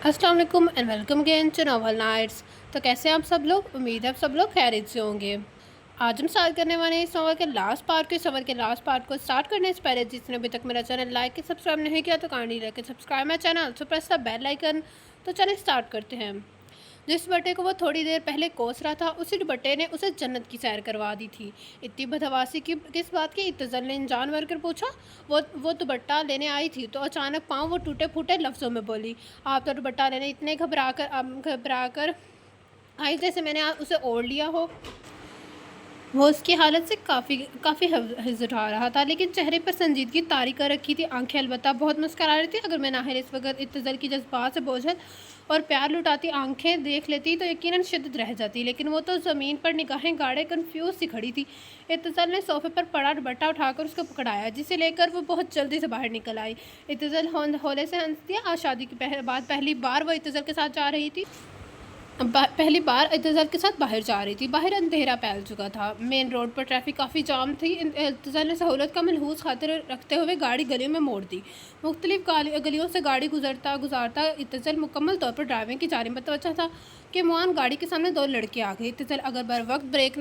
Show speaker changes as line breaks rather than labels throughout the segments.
अस्सलाम वालेकुम and welcome again to Novel Nights. तो कैसे हैं आप सब लोग? उम्मीद है आप सब लोग खैरियत से होंगे। आज हम स्टार्ट करने वाले हैं इस नोवेल के लास्ट पार्ट के सफ़र के लास्ट पार्ट को स्टार्ट करने से पहले जिसने अभी तक मेरा चैनल लाइक या सब्सक्राइब नहीं किया तो kindly like and subscribe my channel, so press the bell icon. तो चलिए स्टार्ट करते हैं। जिस दुपट्टे को वो थोड़ी देर पहले कोस रहा था उसी दुपट्टे ने उसे जन्नत की सैर करवा दी थी। इतनी बदहवासी की किस बात की? इत्तज़ल ने जानवर कर पूछा। वो दुपट्टा लेने आई थी तो अचानक पाँव वो टूटे फूटे लफ्ज़ों में बोली, आप तो दुपट्टा लेने इतने घबरा कर आई जैसे मैंने उसे ओढ़ लिया हो। वो उसकी हालत से काफ़ी हिचकिचा रहा था, लेकिन चेहरे पर संजीदगी तारी कर रखी थी। आंखें अलबत्ता बहुत मुस्कुरा रही थी। अगर मैं नाहिल इस वक्त इत्तज़ल की जज्बात से बोझल और प्यार लुटाती आंखें देख लेती तो यकीनन शिद्दत रह जाती, लेकिन वो तो ज़मीन पर निगाहें गाड़े कन्फ्यूज़ सी खड़ी थी। इत्तज़ल ने सोफे पर पड़ा दुपट्टा उठाकर उसको पकड़ाया, जिसे लेकर वो बहुत जल्दी से बाहर निकल आई। इत्तज़ल होले से हंस दिया। आज शादी के बाद पहली बार वो इत्तज़ल के साथ जा रही थी। पहली बार इत्तज़ल के साथ बाहर जा रही थी। बाहर अंधेरा फैल चुका था। मेन रोड पर ट्रैफिक काफ़ी जाम थी। इत्तज़ल ने सहूलत का मनहूस खातिर रखते हुए गाड़ी गलियों में मोड़ दी। मुख्तलिफ गलियों से गाड़ी गुजारता इत्तज़ल मुकम्मल तौर पर ड्राइविंग की जानिब मतवज्जह था कि मुआन गाड़ी के सामने दो लड़के आ गए। इत्तज़ल अगर बर वक्त ब्रेक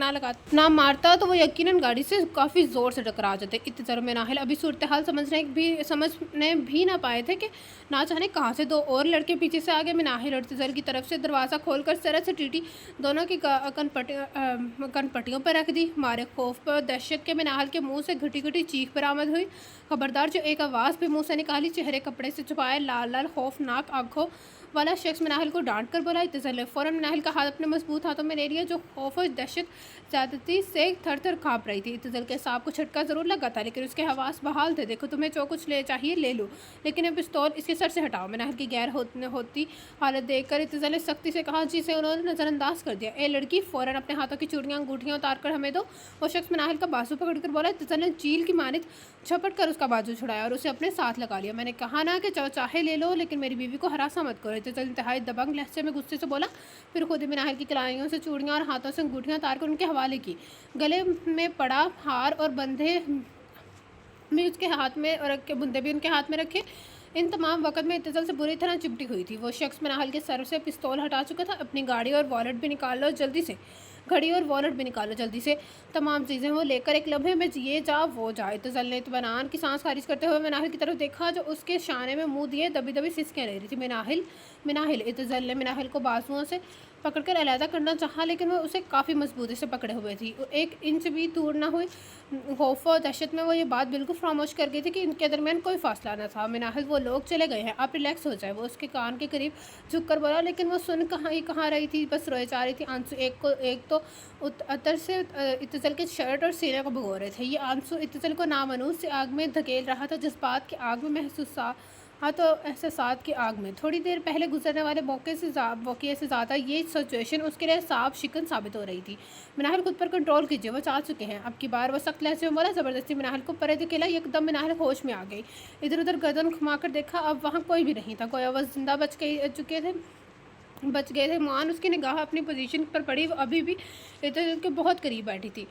ना मारता तो वो यकीनन गाड़ी से काफ़ी ज़ोर से टकरा जाते। इत्तज़ल में नाहिल अभी सूरत हाल समझने भी ना पाए थे कि ना जाने कहाँ से दो और लड़के पीछे से आ गए। मिनाहिल और इत्तज़ल की तरफ से दरवाज़ा खोलकर सरत से टीटी दोनों की कनपट्टियों पर रख दी। मारे खौफ पर दहशत के मिनाहिल के मुंह से घटी घटी चीख बरामद हुई। खबरदार! जो एक आवाज़ भी मुंह से निकाली। चेहरे कपड़े से छुपाए लाल लाल खौफनाक आंखों वाला शख्स मिनाहिल को डांट कर बोला। इत्तज़ल ने फ़ौरन मिनाहिल का हाथ अपने मजबूत हाथों में ले लिया, जो खौफ और दहशत ज़्यादती से थर थर काँप रही थी। इत्तज़ल के सांप को झटका ज़रूर लगा था, लेकिन उसके हवास बहाल थे। देखो, तुम्हें जो कुछ ले चाहिए ले लो, लेकिन ये पिस्तौल इसके सर से हटाओ। मिनाहिल की गैर होती हालत देखकर इत्तज़ल ने सख्ती से कहा, जिसे उन्होंने नज़रअंदाज कर दिया। ए लड़की, फ़ौरन अपने हाथों की चूड़ियाँ अंगूठियाँ उतार कर हमें दो। वो शख्स मिनाहिल का बाजू पकड़ कर बोला। इत्तज़ल ने चील की मानित झपट कर उसका बाजू छुड़ाया और उसे अपने साथ लगा लिया। मैंने कहा ना कि जो चाहे ले लो, लेकिन मेरी बीवी को हरासा मत करो। इत्तज़ल इंतहाई दबंग लहजे में गुस्से से बोला। फिर खुद ही मिनाहिल की कलाइयों से चूड़ियाँ और हाथों से अंगूठियाँ उतार कर उनके हवाले की। गले में पड़ा हार और बंधे भी उसके हाथ में रखे, बुंदे भी उनके हाथ में रखे। इन तमाम वक़्त में इत्तज़ल से बुरी तरह चिपटी हुई थी। वो शख्स मिनाहिल के सर से पिस्तौल हटा चुका था। अपनी गाड़ी और वॉलेट भी निकाल लो जल्दी से। घड़ी और वॉलेट भी निकालो जल्दी से। तमाम चीज़ें वो लेकर एक लम्हे में ये जा वो जा। इत्तज़ल ने इत्मीनान की सांस खारिज करते हुए मिनाहिल की तरफ देखा, जो उसके शाने में मुँह दिए दबी दबी सिसकियाँ ले रही थी। मिनाहिल इत्तज़ल ने मिनाहिल को बाजुओं से पकड़कर अलहदा करना चाहा, लेकिन वो उसे काफ़ी मजबूती से पकड़े हुए थी। एक इंच भी दूर ना हुई। खौफ और दहशत में वो ये बात बिल्कुल खामोश कर गई थी कि इनके दरमियान कोई फासला न था। मिनाहिल, वो लोग चले गए हैं, आप रिलैक्स हो जाए। वो उसके कान के करीब झुक कर बोला, लेकिन वो सुन कहाँ रही थी, बस रोए जा रही थी। आंसू एक तो अतर से इत्तज़ल के शर्ट और सीने को भिगो रहे थे। ये आंसू इत्तज़ल को नामनूस से आग में धकेल रहा था, जज्बात की आग में तो एहसासात की आग में। थोड़ी देर पहले गुजरने वाले वाक़े से ज़्यादा ये सिचुएशन उसके लिए साफ शिकन साबित हो रही थी। मिनाहिल, खुद पर कंट्रोल कीजिए, वो चाह चुके हैं। अब की बार वो सख्त लहजे में बोला। ज़बरदस्ती मिनाहिल को परे धकेला। एकदम मिनाहिल होश में आ गई। इधर उधर गर्दन घुमाकर देखा, अब वहाँ कोई भी नहीं था। गोया वो जिंदा बच गए थे। मान उसकी निगाह अपनी पोजीशन पर पड़ी। वो अभी भी इत्तज़ल के बहुत करीब बैठी थी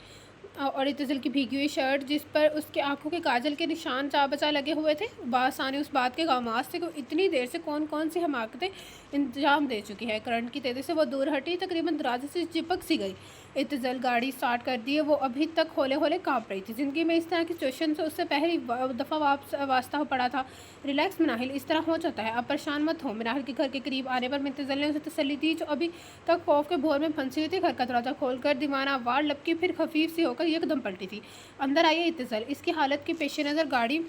और इत्तज़ल की भीगी हुई शर्ट, जिस पर उसके आंखों के काजल के निशान चा बचा लगे हुए थे, बासानी उस बात के गामास थे कि इतनी देर से कौन सी हमाकतें इंतजाम दे चुकी है। करंट की तेज़ी से वो दूर हटी, तकरीबन दरवाजे से चिपक सी गई। इत्तज़ल गाड़ी स्टार्ट कर दी है। वो अभी तक होले होले काँप रही थी। ज़िंदगी में इस तरह की सिचुएशन से उससे पहली दफ़ा वास्ता पड़ा था। रिलैक्स मिनाहिल, इस तरह हो जाता है, अब परेशान मत हो। मिनाहिल के घर के करीब आने पर इत्तज़ल ने उसे तसल्ली दी, जो अभी तक खौफ के भोर में फंसी हुई थी। घर का दरवाज़ा खोलकर दीवाना वार लपकी, फिर खफीफ सी होकर एकदम पलटी थी। अंदर आई इत्तज़ल। इसकी हालत के पेश नज़र गाड़ी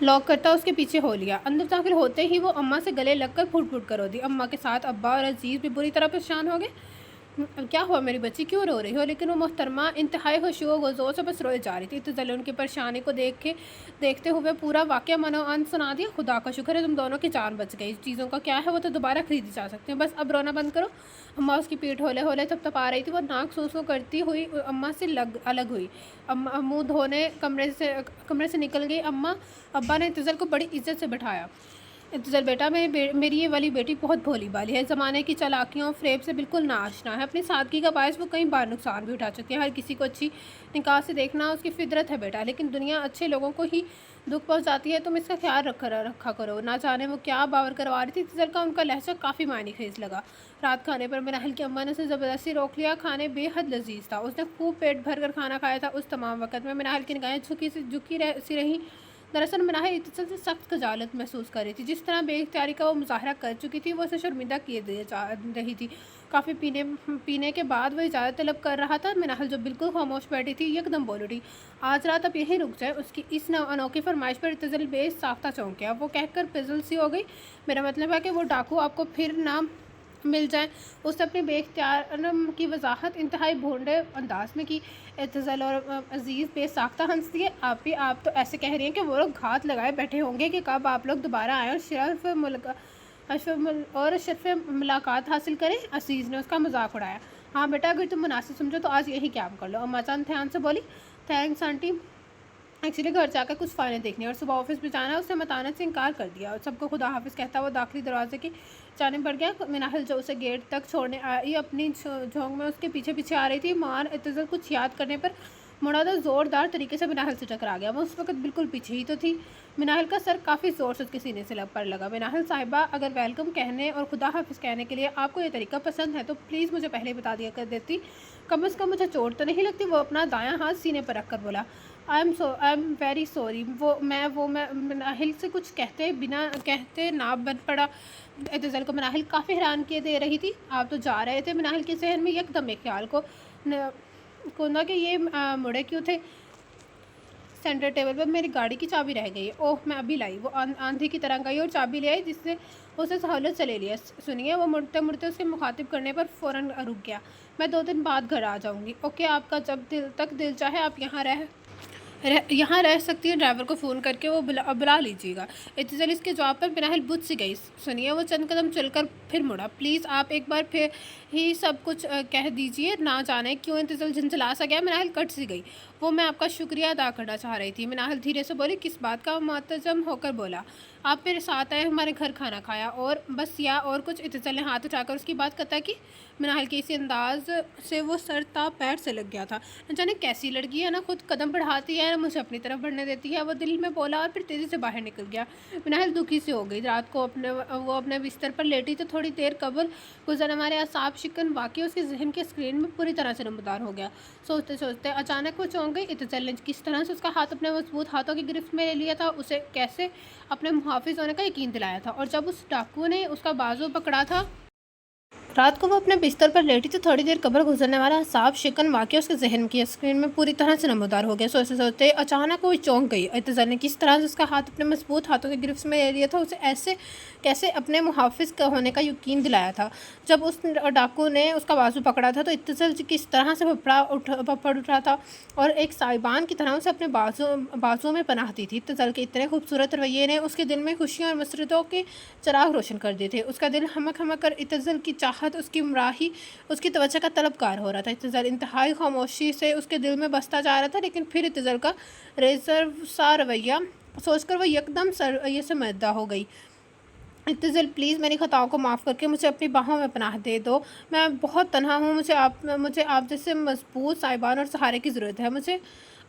लॉक करता उसके पीछे हो लिया। अंदर दाखिल होते ही वो अम्मा से गले लगकर फुट कर रो दी। अम्मा के साथ अब्बा और अजीज़ भी बुरी तरह परेशान हो गए। क्या हुआ मेरी बच्ची, क्यों रो रही हो? लेकिन वो मोहतरमा इंतहाई खुशू व से बस रोए जा रही थी। इत्तज़ल ने उनकी परेशानी को देखते हुए पूरा वाक़या मनोअन सुना दिया। खुदा का शुक्र है तुम दोनों की जान बच गई। चीज़ों का क्या है, वो तो दोबारा खरीदी जा सकती हैं, बस अब रोना बंद करो। अम्मा उसकी पीठ होले होले थपथपा रही थी। वो नाक सूसू करती हुई अम्मा से अलग हुई। अम्मा मुँह धोने कमरे से निकल गई। अब्बा ने इत्तज़ल को बड़ी इज्जत से बैठाया। اتزل بیٹا میری یہ والی بیٹی بہت بھولی بالی ہے، زمانے کی چالاکیوں اور فریب سے بالکل ناآشنا ہے، اپنی سادگی کا باعث وہ کئی بار نقصان بھی اٹھا چکی ہے، ہر کسی کو اچھی نگاہ سے دیکھنا اس کی فطرت ہے بیٹا، لیکن دنیا اچھے لوگوں کو ہی دکھ پہنچاتی ہے، تم اس کا خیال رکھا کرو۔ نہ جانے وہ کیا باور کروا رہی تھی اتزل کا، ان کا لہجہ کافی معنی خیز لگا۔ رات کھانے پر مناہل کی اماں نے اسے زبردستی روک لیا، کھانے بے حد لذیذ تھا، اس نے خوب پیٹ بھر کر کھانا کھایا تھا۔ اس تمام وقت میں مناہل کی نگاہیں جھکی سی رہیں، دراصل مناہل اتزل سے سخت خجالت محسوس کر رہی تھی، جس طرح بے اختیاری کا وہ مظاہرہ کر چکی تھی، وہ اسے شرمندہ کیے رہی تھی۔ کافی پینے کے بعد وہ اجازت طلب کر رہا تھا، مناہل جو بالکل خاموش بیٹھی تھی یکدم بول اٹھی، آج رات اب یہیں رک جائیں۔ اس کی اس انوکھی فرمائش پر اتزل بے ساختہ چونک گیا، وہ کہہ کر پزل سی ہو گئی، میرا مطلب ہے کہ وہ ڈاکو آپ کو پھر نہ مل جائیں۔ اس نے اپنی بے اختیار کی وضاحت انتہائی بھونڈے انداز میں کی۔ اتزل اور عزیز بے ساختہ ہنس دیے، آپ تو ایسے کہہ رہی ہیں کہ وہ لوگ گھات لگائے بیٹھے ہوں گے کہ کب آپ لوگ دوبارہ آئیں اور شرف ملاقات حاصل کریں۔ عزیز نے اس کا مذاق اڑایا، ہاں بیٹا اگر تم مناسب سمجھو تو آج یہی قیام کر لو۔ اماں جان دھیان سے بولی، تھینکس آنٹی، ایکچولی گھر جا کر کچھ فائلیں دیکھنی اور صبح آفس بھی جانا ہے۔ اس نے متانت سے انکار کر دیا اور سب کو خدا حافظ کہتا وہ داخلی دروازے کی جانب بڑھ گیا۔ مناہل جو اسے گیٹ تک چھوڑنے آئی اپنی جھونک میں اس کے پیچھے پیچھے آ رہی تھی۔ مار اتزل کچھ یاد کرنے پر مڑا تو زوردار طریقے سے مناہل سے ٹکرا گیا، وہ اس وقت بالکل پیچھے ہی تو تھی۔ مناہل کا سر کافی زور سے اس کے سینے سے پر لگا۔ مناہل صاحبہ، اگر ویلکم کہنے اور خدا حافظ کہنے کے لیے آپ کو یہ طریقہ پسند ہے تو پلیز مجھے پہلے بتا دیا کر دیتی، کم از کم مجھے چوٹ تو نہیں لگتی۔ وہ اپنا دایاں ہاتھ سینے پر رکھ کر بولا، I am very sorry. Manahil سے کچھ کہتے نہ بن پڑا۔ اتزل کو مناہل کافی حیران کیے دے رہی تھی۔ آپ تو جا رہے تھے، مناہل کے ذہن میں یک دم ایک خیال کو نہ کہ یہ مڑے کیوں تھے۔ سینٹر ٹیبل پر میری گاڑی کی چابی رہ گئی ہے، اوہ میں ابھی لائی۔ وہ آندھی کی طرح گئی اور چابی لے آئی، جس سے اسے سہولت سے لے لیا۔ سنیے، وہ مڑتے مڑتے اس کے مخاطب کرنے پر فوراً رک گیا، میں 2 دن بعد گھر آ جاؤں گی۔ اوکے، آپ کا جب تک دل چاہے آپ یہاں رہ سکتی ہیں، ڈرائیور کو فون کر کے وہ بلا لیجیے گا۔ اتزل اس کے جواب پر مناہل بجھ سی گئی۔ سنیے، وہ چند قدم چل کر پھر مڑا، پلیز آپ ایک بار پھر ہی سب کچھ کہہ دیجیے۔ نہ جانے کیوں اتزل جھنجھلا سا گیا، مناہل کٹ سی گئی، وہ میں آپ کا شکریہ ادا کرنا چاہ رہی تھی۔ مناہل دھیرے سے بولی، کس بات کا؟ متجم ہو کر بولا، آپ میرے ساتھ آئے، ہمارے گھر کھانا کھایا اور بس، یا اور کچھ؟ اتزل نے ہاتھ اٹھا کر اس کی بات قطع کی۔ مناہل کے اسی انداز سے وہ سر تا پیر سے لگ گیا تھا، نہ جانے کیسی لڑکی ہے، نہ خود قدم بڑھاتی ہے نہ مجھے اپنی طرف بڑھنے دیتی ہے، وہ دل میں بولا اور پھر تیزی سے باہر نکل گیا۔ مناہل دکھی سی ہو گئی۔ رات کو وہ اپنے بستر پر لیٹی تو تھوڑی دیر قبل گزرنے والے اعصاب شکن واقعہ اس کے ذہن کے اسکرین میں پوری طرح سے نمودار ہو گیا۔ سوچتے سوچتے اچانک وہ چونک گئی۔ اتزل نے کس طرح سے اس کا ہاتھ اپنے مضبوط ہاتھوں کی گرفت میں لے لیا تھا، اسے کیسے اپنے محافظ ہونے کا یقین دلایا تھا، اور جب اس ڈاکو نے اس کا بازو پکڑا تھا۔ رات کو وہ اپنے بستر پر لیٹی تو تھوڑی دیر قبل گزرنے والا اعصاب شکن واقعہ اس کے ذہن کی اسکرین میں پوری طرح سے نمودار ہو گیا۔ سوچتے سوچتے اچانک وہ چونک گئی۔ اتزل نے کس طرح سے اس کا ہاتھ اپنے مضبوط ہاتھوں کی گرفت میں لے لیا تھا، اسے کیسے اپنے محافظ ہونے کا یقین دلایا تھا، جب اس ڈاکو نے اس کا بازو پکڑا تھا تو اتزل کس طرح سے پھپڑ اٹھا تھا اور ایک سائبان کی طرح اسے اپنے بازوؤں میں پناہ دی تھی۔ اتزل کے اتنے خوبصورت رویے نے اس کے دل میں خوشیوں اور مسرتوں کے چراغ روشن کر دیے تھے۔ اس کا دل ہمک کر اتزل کی چاہت، اس کی ہمراہی، اس کی توجہ کا طلبگار ہو رہا تھا۔ اتزل انتہائی خاموشی سے اس کے دل میں بستا جا رہا تھا، لیکن پھر اتزل کا ریزرو سا رویہ سوچ کر وہ یکدم سے مدعا ہو گئی، اتزل پلیز میری خطاؤں کو معاف کر کے مجھے اپنی باہوں میں پناہ دے دو، میں بہت تنہا ہوں، مجھے آپ جیسے مضبوط سائبان اور سہارے کی ضرورت ہے، مجھے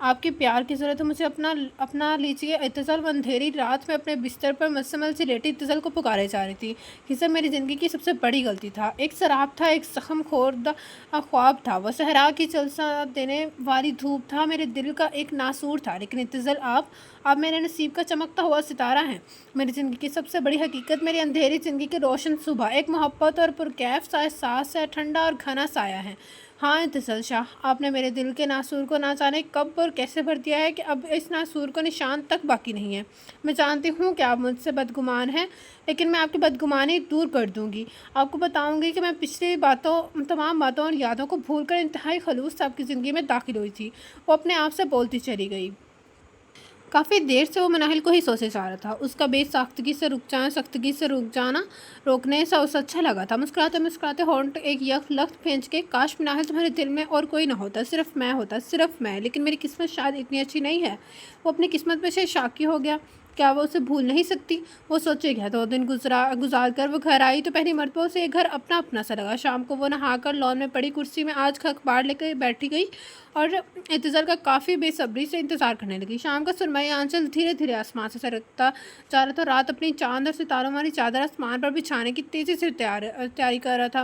آپ کے پیار کی ضرورت ہے، مجھے اپنا لیجیے۔ اتزل اندھیری رات میں اپنے بستر پر مشتمل سی لیٹی اتزل کو پکارے جا رہی تھی۔ یہ سب میری زندگی کی سب سے بڑی غلطی تھا، ایک سراب تھا، ایک زخم خوردہ خواب تھا، وہ صحرا کی جلسہ دینے والی دھوپ تھا، میرے دل کا ایک ناسور تھا، لیکن اتزل آپ میرے نصیب کا چمکتا ہوا ستارہ ہیں، میری زندگی کی سب سے بڑی حقیقت، میری اندھیری زندگی کی روشن صبح، ایک محبت اور پرکیف سا احساس ہے، ٹھنڈا اور گھنا سایہ ہے۔ ہاں اتزل شاہ، آپ نے میرے دل کے ناسور کو نہ جانے کب اور کیسے بھر دیا ہے کہ اب اس ناسور کو نشان تک باقی نہیں ہے۔ میں جانتی ہوں کہ آپ مجھ سے بدگمان ہیں، لیکن میں آپ کی بدگمانی دور کر دوں گی، آپ کو بتاؤں گی کہ میں پچھلی تمام باتوں اور یادوں کو بھول کر انتہائی خلوص سے آپ کی زندگی میں داخل ہوئی تھی۔ وہ اپنے آپ سے بولتی چلی گئی۔ کافی دیر سے وہ مناہل کو ہی سوچے جا رہا تھا، اس کا بے سختگی سے رک جانا روکنے سے اسے اچھا لگا تھا۔ مسکراتے مسکراتے ہونٹ ایک یک لخت پھینچ کے، کاش مناہل تمہارے دل میں اور کوئی نہ ہوتا، صرف میں ہوتا، صرف میں، لیکن میری قسمت شاید اتنی اچھی نہیں ہے۔ وہ اپنی قسمت پہ سے شاکی ہو گیا۔ کیا وہ اسے بھول نہیں سکتی؟ وہ سوچے گیا 2 دن گزار کر وہ گھر آئی تو پہلی مرتبہ اسے گھر اپنا اپنا سا لگا۔ شام کو وہ نہا کر لان میں پڑی کرسی میں آج کا اخبار لے کر بیٹھی گئی اور انتظار کا کافی بے صبری سے انتظار کرنے لگی۔ شام کا سرمئی آنچل دھیرے دھیرے آسمان سے سرکتا جا رہا تھا۔ رات اپنی چاند اور ستاروں والی چادر آسمان پر بچھانے کی تیزی سے تیاری کر رہا تھا۔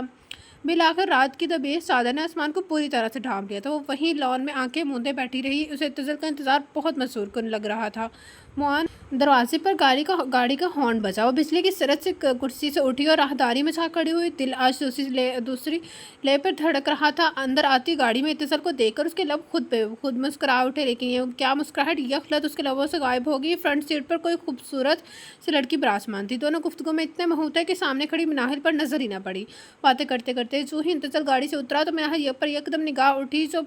بالآخر رات کی دبیز چادر نے آسمان کو پوری طرح سے ڈھانپ لیا تھا۔ وہ وہیں لان میں آنکھیں موندے بیٹھی رہی۔ اسے انتظار کا انتظار بہت مسحور کن لگ رہا تھا۔ موان دروازے پر گاڑی کا ہارن بجا۔ وہ بجلی کی سرعت سے کرسی سے اٹھی اور راہداری میں جا کھڑی ہوئی۔ دل آج دوسری لے پر دھڑک رہا تھا۔ اندر آتی گاڑی میں انتظار کو دیکھ کر اس کے لب خود مسکرا اٹھے، لیکن یہ کیا مسکراہٹ یکلت اس کے لبوں سے غائب ہو گئی۔ فرنٹ سیٹ پر کوئی خوبصورت سی لڑکی براجمان تھی۔ دونوں گفتگو میں اتنے مہوتے کہ سامنے کھڑی مناہل پر نظر ہی نہ پڑی۔ باتیں کرتے کرتے جو ہی انتظار گاڑی سے اترا تو مناہل پر یکدم نگاہ اٹھی جو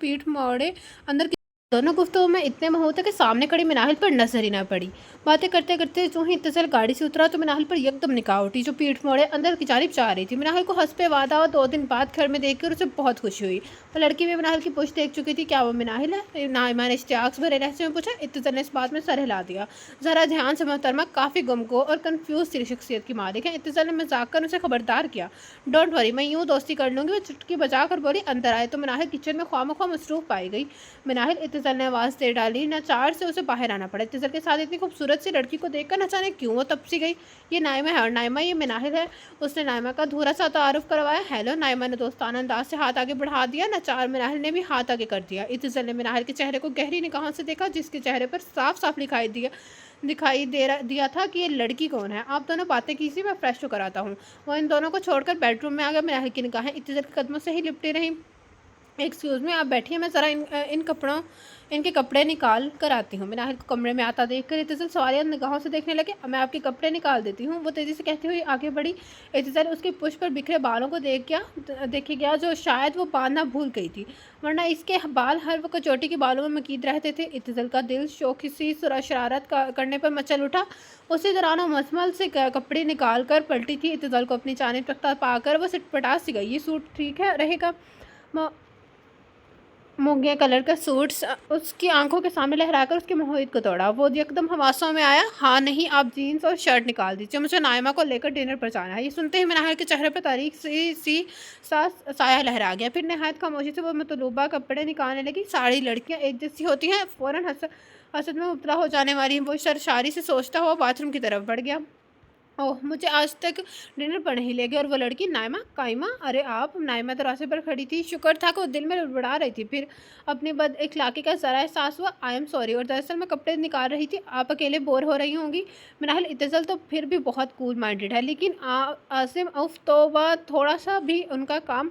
پیٹھ موڑے اندر کی دونوں گفتگو میں اتنے مہوتے کہ سامنے کھڑی مناہل پر نظر ہی نہ پڑی۔ باتیں کرتے کرتے جو ہی انتظار گاڑی سے اترا تو مناہل پر یکدم نگاہ اٹھی جو پیٹھ موڑے اندر کی جانب جا رہی تھی۔ مناہل کو حسب وعدہ اور 2 دن بعد گھر میں دیکھ کر اسے بہت خوشی ہوئی۔ وہ لڑکی بھی مناہل کی پشت دیکھ چکی تھی۔ کیا وہ مناہل ہے؟ نائمہ نے اشتیاق بھرے لہجے میں پوچھا۔ انتظار نے اس بات میں سر ہلا دیا۔ ذرا دھیان سے محترمہ کافی گمگو اور کنفیوز سی شخصیت کی مالک ہے۔ انتظار نے مذاق کر اسے خبردار کیا۔ ڈونٹ وری، میں یوں دوستی کر لوں گی۔ وہ چٹکی بجا کر بولی۔ اندر آئے تو مناہل کچن میں خواہ مصروف پائی گئی۔ مناہل، انتظار نے آواز دے ڈالی۔ ناچار سے اسے باہر آنا پڑا۔ انتظار کے ساتھ اتنی خوبصورت سی لڑکی کو دیکھ کر نہ جانے کیوں وہ تپسی گئی۔ یہ نائمہ ہے اور نائمہ یہ مناہل ہے۔ اس نے نائمہ کا دھورا سا تعارف کروایا۔ ہیلو، نائمہ نے دوستانہ انداز سے ہاتھ آگے بڑھا دیا۔ ناچار مناہل نے بھی ہاتھ آگے کر دیا۔ انتظار نے مناہل کے چہرے کو گہری نگاہوں سے دیکھا جس کے چہرے پر صاف صاف دکھائی دیا تھا کہ یہ لڑکی کون ہے۔ آپ دونوں باتیں کیجیے، میں فریش ہو کر آتا ہوں۔ وہ ان دونوں کو چھوڑ کر بیڈ روم میں آ گیا۔ مناہل کی نگاہیں انتظار کے قدموں سے ہی لپٹی رہیں۔ ایکسکیوز می، آپ بیٹھیے، میں ذرا ان کے کپڑے نکال کر آتی ہوں۔ مناہل کو کمرے میں آتا دیکھ کر انتظار سوالیہ نگاہوں سے دیکھنے لگے۔ میں آپ کے کپڑے نکال دیتی ہوں، وہ تیزی سے کہتی ہوئی آگے بڑھی۔ انتظار اس کی پشت پر بکھرے بالوں کو دیکھے گیا جو شاید وہ باندھنا بھول گئی تھی، ورنہ اس کے بال ہر وقت چوٹی کے بالوں میں مقید رہتے تھے۔ انتظار کا دل شوخی شرارت کرنے پر مچل اٹھا۔ اسی دوران وہ ململ سے کپڑے نکال کر پلٹی تھی۔ انتظار کو اپنی جانب رکھتا پا کر وہ سٹپٹا سی گئی۔ یہ سوٹ ٹھیک رہے گا؟ موگیا کلر کا سوٹ اس کی آنکھوں کے سامنے لہرا کر اس کے محیط کو توڑا۔ وہ یکدم حواسوں میں آیا۔ ہاں نہیں، آپ جینس اور شرٹ نکال دیجیے، مجھے نائمہ کو لے کر ڈنر پر جانا ہے۔ یہ سنتے ہی مناہل کے چہرے پر تاریک سی سایہ لہرا گیا۔ پھر نہایت خاموشی سے وہ مطلوبہ کپڑے نکالنے لگی۔ ساری لڑکیاں ایک جیسی ہوتی ہیں؟ فوراً حسد میں مبتلا ہو جانے والی وہ سرشاری سے سوچتا ہوا باتھ روم کی طرف بڑھ گیا۔ اوہ، مجھے آج تک ڈنر پر نہیں لے گئے۔ اور وہ لڑکی نائمہ؟ قائمہ؟ ارے آپ! نائمہ دروازے پر کھڑی تھی۔ شکر تھا کہ وہ دل میں بڑبڑا رہی تھی۔ پھر اپنی بد اخلاقی کا ذرا احساس ہوا۔ آئی ایم سوری، اور دراصل میں کپڑے نکال رہی تھی۔ آپ اکیلے بور ہو رہی ہوں گی۔ مناہل، انتظار تو پھر بھی بہت کول مائنڈڈ ہے، لیکن عاصم اف توبہ، تھوڑا سا بھی ان کا کام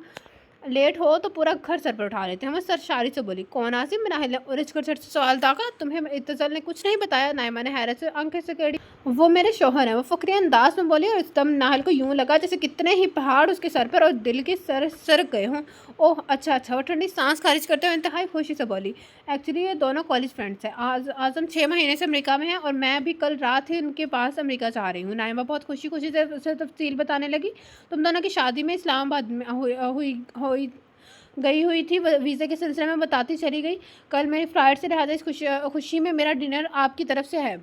لیٹ ہو تو پورا گھر سر پر اٹھا لیتے ہیں۔ وہ سرشاری سے بولی۔ کون عاصم؟ مناہل نے الجھ کر جھٹ سے سوال داغا۔ تمہیں انتظار نے کچھ نہیں بتایا؟ نائمہ نے حیرت سے آنکھیں سکیڑی۔ وہ میرے شوہر ہیں، وہ فخری انداز میں بولی، اور اس دم مناہل کو یوں لگا جیسے کتنے ہی پہاڑ اس کے سر پر اور دل کے سرک گئے ہوں۔ اوہ اچھا۔ وہ ٹھنڈی سانس خارج کرتے ہوئے انتہائی خوشی سے بولی۔ ایکچولی یہ دونوں کالج فرینڈس ہیں۔ اعظم 6 مہینے سے امریکہ میں ہے اور میں بھی کل رات ہی ان کے پاس امریکہ جا رہی ہوں۔ نائمہ بہت خوشی سے اسے تفصیل بتانے لگی۔ تم دونوں کی شادی میں اسلام آباد میں گئی ہوئی تھی، ویزے کے سلسلے میں بتاتی چلی گئی۔ کل میری فلائٹ سے، لہٰذا اس خوشی میں میرا ڈنر آپ کی طرف سے ہے۔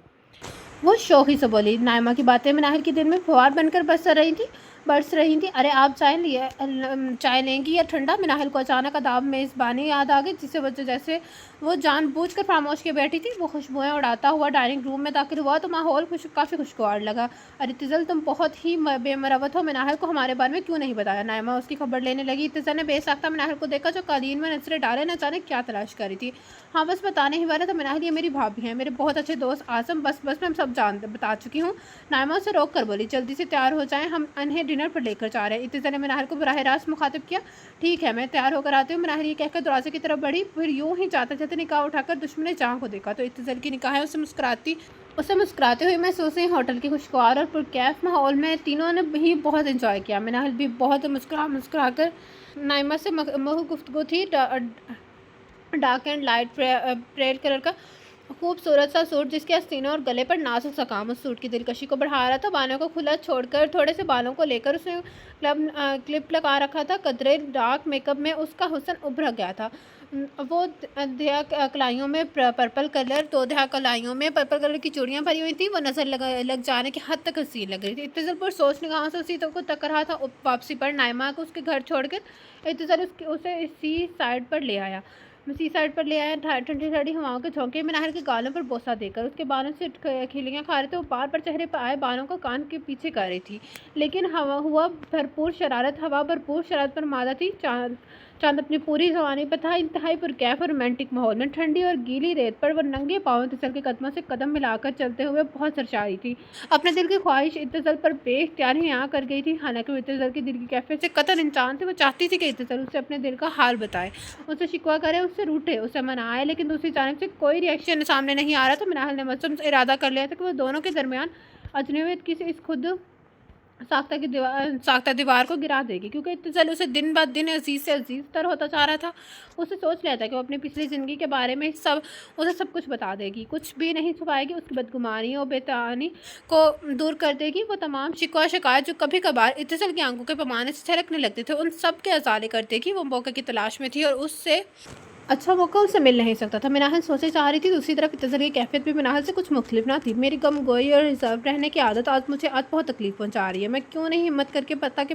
وہ شوخی سے بولی۔ نائمہ کی باتیں مناہل کے دل میں فوار بن کر برس رہی تھیں۔ ارے آپ چائے لیں گی یا ٹھنڈا؟ مناہل کو اچانک آداب میزبانی یاد آ گئی جیسے وہ جان بوجھ کر خاموش کے بیٹھی تھی۔ وہ خوشبوئیں اڑاتا ہوا ڈائننگ روم میں داخل ہوا تو ماحول کافی خوشگوار لگا۔ ارے انتظار، تم بہت ہی بے مروت ہو۔ مناہل کو ہمارے بارے میں کیوں نہیں بتایا؟ نائمہ اس کی خبر لینے لگی۔ انتظار نے بے ساختہ مناہل کو دیکھا جو قالین میں نظریں ڈالے نہ جانے کیا تلاش کر رہی تھی۔ ہاں بس بتانے ہی والا تھا مناہل، یہ میری بھابھی ہیں، میرے بہت اچھے دوست اعظم۔ بس میں سب بتا چکی ہوں۔ نائمہ اسے روک کر بولی۔ جلدی سے تیار ہو جائیں، ہم انہیں ڈنر پر لے کر جا رہے ہیں۔ انتظار نے مناہل کو براہ راست مخاطب کیا۔ ٹھیک ہے، میں تیار ہو کر آتی ہوں۔ مناہل یہ کہہ کر دروازے کی طرف بڑھی، پھر یوں ہی جاتے نگاہ اٹھا کر دشمن جہاں کو دیکھا تو انتظار کی نگاہیں اسے مسکراتے ہوئے محسوس ہوئی۔ ہوٹل کے خوشگوار اور پرکیف ماحول میں تینوں نے بھی بہت انجوائے کیا۔ مناہل بھی بہت مسکرا کر نائمہ سے گفتگو تھی۔ ڈارک اینڈ لائٹ پیل کلر کا खूबसूरत सा सूट जिसके आस्तीनों और गले पर नाजुक सा काम उस सूट की दिलकशी को बढ़ा रहा था। बालों को खुला छोड़कर थोड़े से बालों को लेकर उसने क्लिप लगा रखा था। कतरे डार्क मेकअप में उसका हुस्न उभर गया था। वो दिया कलाइयों में पर्पल कलर, दो दिया कलाइयों में पर्पल कलर की चूड़ियाँ भरी हुई थी। वो नज़र लग जाने की हद तक हसीन लग रही थी। इत्तेज़ार पर सोच निगाहों से उसी को तक रहा था। वापसी पर नाइमा को उसके घर छोड़कर इत्तेज़ार उसे इसी साइड पर ले आया। ठंडी ठंडी हवाओं के झोंके मिनाहर के गालों पर बोसा देकर उसके बालों से खिलियाँ खा रहे थे। वो बार बार चेहरे पर आए बालों को कान के पीछे कर रही थी, लेकिन हवा भरपूर शरारत पर मादा थी। चांद अपनी पूरी जवानी पर था। इंतहाई पुरकैफ और रोमांटिक माहौल में ठंडी और गीली रेत पर वो नंगे पाँव इत्तेज़ार के कदमों से कदम मिलाकर चलते हुए बहुत सरचा रही थी। अपने दिल की ख्वाहिश इत्तेज़ार पर बेख्तियार ही यहाँ कर गई थी। हालांकि वो इत्तेज़ार के दिल की कैफियत से कतई इंसान थे। वो चाहती थी कि इत्तेज़ार उसे अपने दिल का हाल बताए, उससे शिकवा करे, उससे रूठे, उसे मनाए, लेकिन दूसरी जानिब से कोई रिएक्शन सामने नहीं आ रहा। तो मिनाहल ने मसम इरादा कर लिया था कि वो दोनों के दरमियान अजनबी किसी इस खुद साख्ता दीवार को गिरा देगी, क्योंकि इत्तेज़ार उसे दिन बाद दिन अजीज़ से अजीज़ तर होता जा रहा था। उसे सोच लिया था कि वो अपनी पिछली ज़िंदगी के बारे में उसे सब कुछ बता देगी, कुछ भी नहीं छुपाएगी। उसकी बदगुमानी और बेतानी को दूर कर देगी। वो तमाम शिकवा शिकायत जो कभी कभार इत्तेज़ार की आंखों के पैमाने से छलकने लगते थे, उन सब के अज़ाले कर देगी। वो मौके की तलाश में थी और उससे अच्छा मौका उससे मिल नहीं सकता था। मिनाहल सोचे चाह रही थी। दूसरी तरफ इत्तेज़ार की कैफियत भी मिनाहल से कुछ मुख्तलिफ ना थी। मेरी गम गोई और रिजर्व रहने की आदत मुझे आज बहुत तकलीफ पहुंचा रही है। मैं क्यों नहीं हिम्मत करके ताकि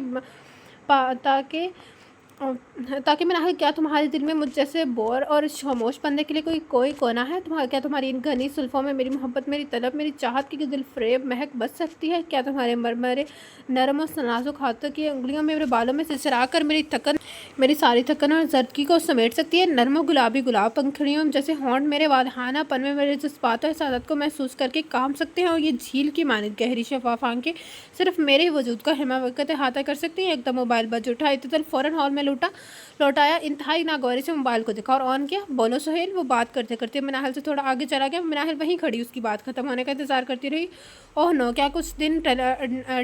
ताकि मिनाहल, क्या तुम्हारे दिल में मुझ जैसे बोर और खामोश बंदे के लिए कोई कोना है? क्या तुम्हारी इन घनी सुल्फ़ों में मेरी मोहब्बत, मेरी तलब, मेरी चाहत की दिल फ़रेब महक बच सकती है? क्या तुम्हारे मरमरे नरम और नाजुक हाथों की उंगलियों में मेरे बालों में सिसरा कर मेरी सारी थकन और जर्दगी को समेट सकती है? नरम और गुलाबी गुलाब पंखड़ियों जैसे होंठ मेरे वालहानापन में मेरे जज्बात और एहसास को महसूस करके काम सकते हैं, और ये झील की मानित गहरी शफाफ आंखें सिर्फ मेरे वजूद का हिमा वक़्त अहाता कर सकती हैं। एकदम मोबाइल बज उठा। इत्तेज़ार फ़ौरन हॉल में लौटाया, इंतहाई नागौरी से मोबाइल को देखा और ऑन किया। बोलो सुहेल। वो बात करते करते मिनाहल से थोड़ा आगे चला गया। मिनाहल वहीं खड़ी उसकी बात खत्म होने का इंतजार करती रही। ओह नो, क्या कुछ दिन